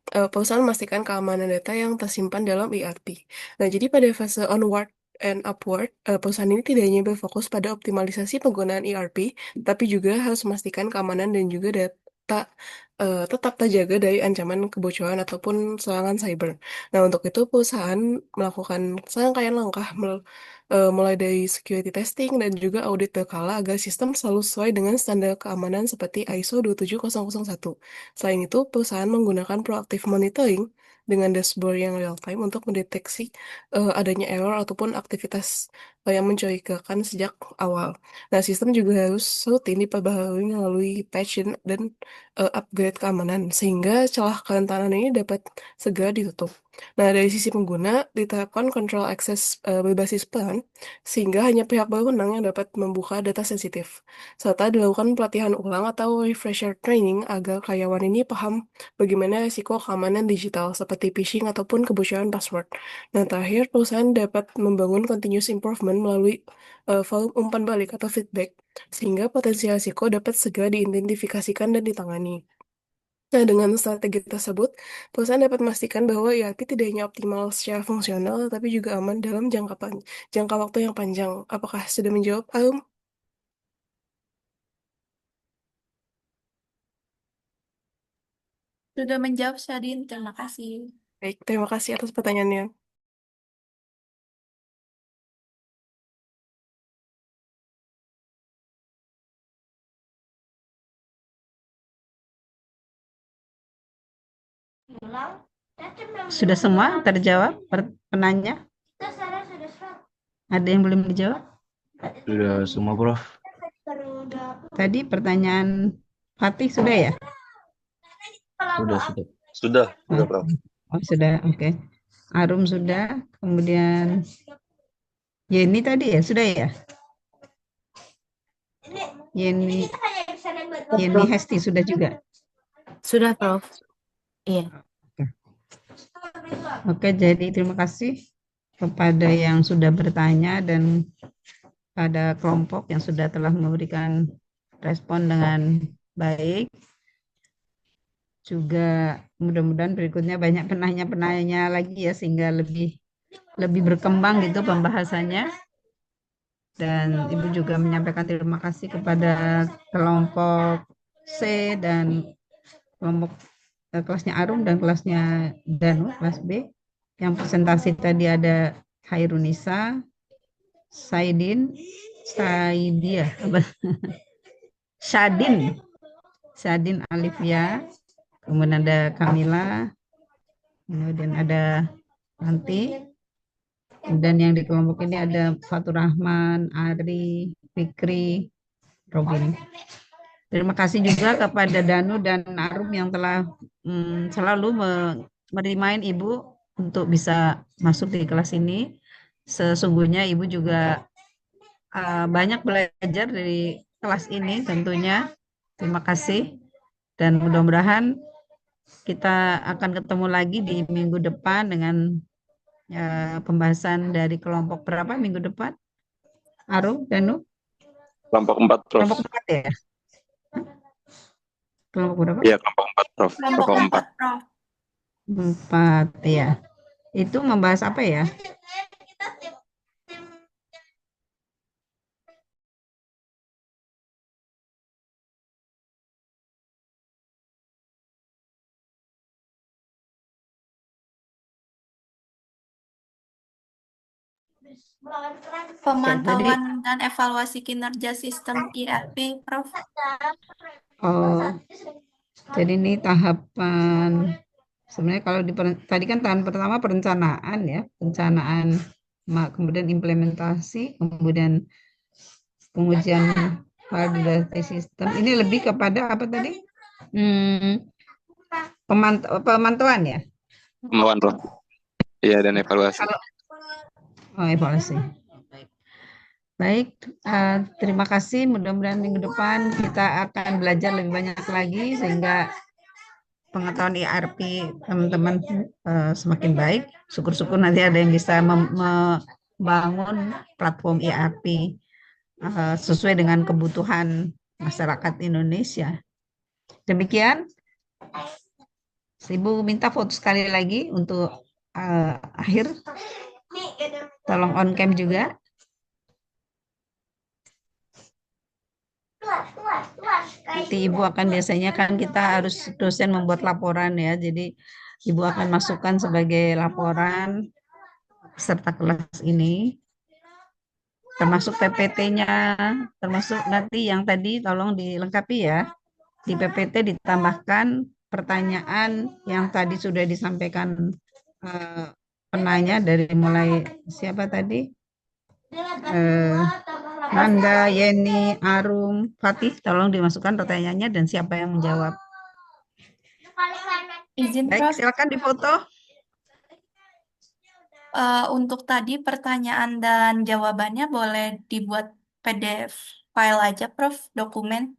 perusahaan memastikan keamanan data yang tersimpan dalam ERP. Nah, jadi pada fase onward and upward, perusahaan ini tidak hanya berfokus pada optimalisasi penggunaan ERP, tapi juga harus memastikan keamanan dan juga data tetap terjaga dari ancaman kebocoran ataupun serangan cyber. Nah, untuk itu perusahaan melakukan serangkaian langkah mulai dari security testing dan juga audit berkala agar sistem selalu sesuai dengan standar keamanan seperti ISO 27001. Selain itu, perusahaan menggunakan proactive monitoring dengan dashboard yang real time untuk mendeteksi adanya error ataupun aktivitas yang mencurigakan sejak awal. Nah, sistem juga harus rutin diperbaharui melalui patch dan upgrade keamanan sehingga celah kerentanan ini dapat segera ditutup. Nah, dari sisi pengguna, diterapkan control access berbasis peran, sehingga hanya pihak berwenang yang dapat membuka data sensitif, serta dilakukan pelatihan ulang atau refresher training agar karyawan ini paham bagaimana risiko keamanan digital seperti phishing ataupun kebocoran password. Nah, terakhir, perusahaan dapat membangun continuous improvement melalui forum umpan balik atau feedback, sehingga potensi risiko dapat segera diidentifikasikan dan ditangani. Nah, dengan strategi tersebut, perusahaan dapat memastikan bahwa ERP tidak hanya optimal secara fungsional, tapi juga aman dalam jangka waktu yang panjang. Apakah sudah menjawab, Arum? Sudah menjawab, Syadin. Terima kasih. Baik, terima kasih atas pertanyaannya. Sudah semua terjawab penanya? Ada yang belum dijawab? Sudah semua, Prof. Tadi pertanyaan Fatih sudah ya? Sudah. Sudah, Prof. Oh, sudah, oke. Arum sudah, kemudian Yeni tadi ya, sudah ya? Yeni Hesti sudah juga? Sudah, Prof. Iya. Oke, jadi terima kasih kepada yang sudah bertanya dan pada kelompok yang telah memberikan respon dengan baik. Juga mudah-mudahan berikutnya banyak penanya lagi ya, sehingga lebih berkembang gitu pembahasannya. Dan Ibu juga menyampaikan terima kasih kepada kelompok C dan kelompok kelasnya Arum dan kelasnya Danu, kelas B. Yang presentasi tadi ada Hairunisa, Shadin, Alivia, kemudian ada Kamila, kemudian ada Nanti, Dan yang di kelompok ini ada Fatur Rahman, Ari, Fikri, Robin. Terima kasih juga kepada Danu dan Arum yang telah selalu merimain Ibu untuk bisa masuk di kelas ini. Sesungguhnya Ibu juga banyak belajar dari kelas ini tentunya. Terima kasih. Dan mudah-mudahan kita akan ketemu lagi di minggu depan dengan pembahasan dari kelompok berapa minggu depan? Arum, Danu? Kelompok 4, Prof. Kelompok 4 ya? Kelompok berapa? Iya, kelompok 4, Prof. Kelompok 4, Prof. 4 ya. Itu membahas apa ya? Pemantauan dan evaluasi kinerja sistem ERP, Prof. Oh, jadi ini tahapan sebenarnya kalau tadi kan tahapan pertama perencanaan ya, perencanaan, kemudian implementasi, kemudian pengujian validasi sistem. Ini lebih kepada apa tadi? Pemantauan ya? Pemantauan, Prof. Iya, dan evaluasi. Oh, evaluasi. Baik, terima kasih. Mudah-mudahan minggu depan kita akan belajar lebih banyak lagi sehingga pengetahuan ERP teman-teman semakin baik. Syukur-syukur nanti ada yang bisa membangun platform ERP sesuai dengan kebutuhan masyarakat Indonesia. Demikian. Ibu minta foto sekali lagi untuk akhir. Tolong on cam juga. Nanti Ibu akan biasanya kan kita harus dosen membuat laporan ya. Jadi Ibu akan masukkan sebagai laporan peserta kelas ini. Termasuk PPT-nya, termasuk nanti yang tadi tolong dilengkapi ya. Di PPT ditambahkan pertanyaan yang tadi sudah disampaikan penanya dari mulai siapa tadi? Nanda, Yeni, Arum, Fatih, tolong dimasukkan pertanyaannya dan siapa yang menjawab. Izin, Baik, Prof. silakan difoto. Untuk tadi pertanyaan dan jawabannya boleh dibuat PDF file aja, Prof, dokumen.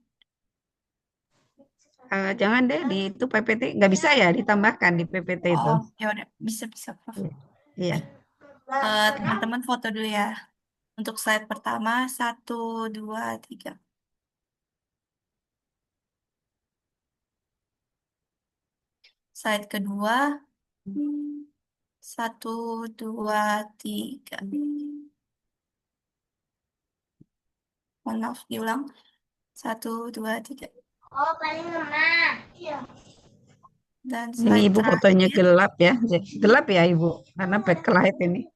Jangan deh, di itu PPT nggak bisa ya ditambahkan di PPT itu. Oh, ya udah, bisa, Prof. Iya. Teman-teman foto dulu ya. Untuk slide pertama, 1, 2, 3. Slide kedua, 1, 2, 3. Mohon maaf, diulang. 1, 2, 3. Oh, paling lemah. Iya. Dan Ini slide Ibu fotonya gelap ya. Gelap ya Ibu, karena backlight ini.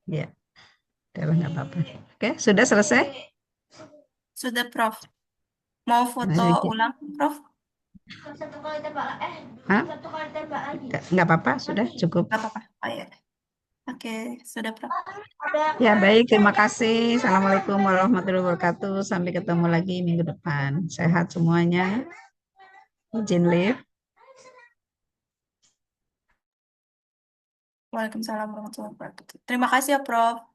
Ya, nggak apa-apa. Oke, sudah selesai? Sudah, Prof. Mau foto ulang, Prof? Satu kali tembak satu kali tembak lagi. Nggak apa-apa, sudah cukup. Nggak apa-apa. Oh ya. Oke, sudah, Prof. Ya, baik. Terima kasih. Assalamualaikum warahmatullahi wabarakatuh. Sampai ketemu lagi minggu depan. Sehat semuanya. Izin live. Waalaikumsalam warahmatullahi wabarakatuh. Terima kasih ya, Prof.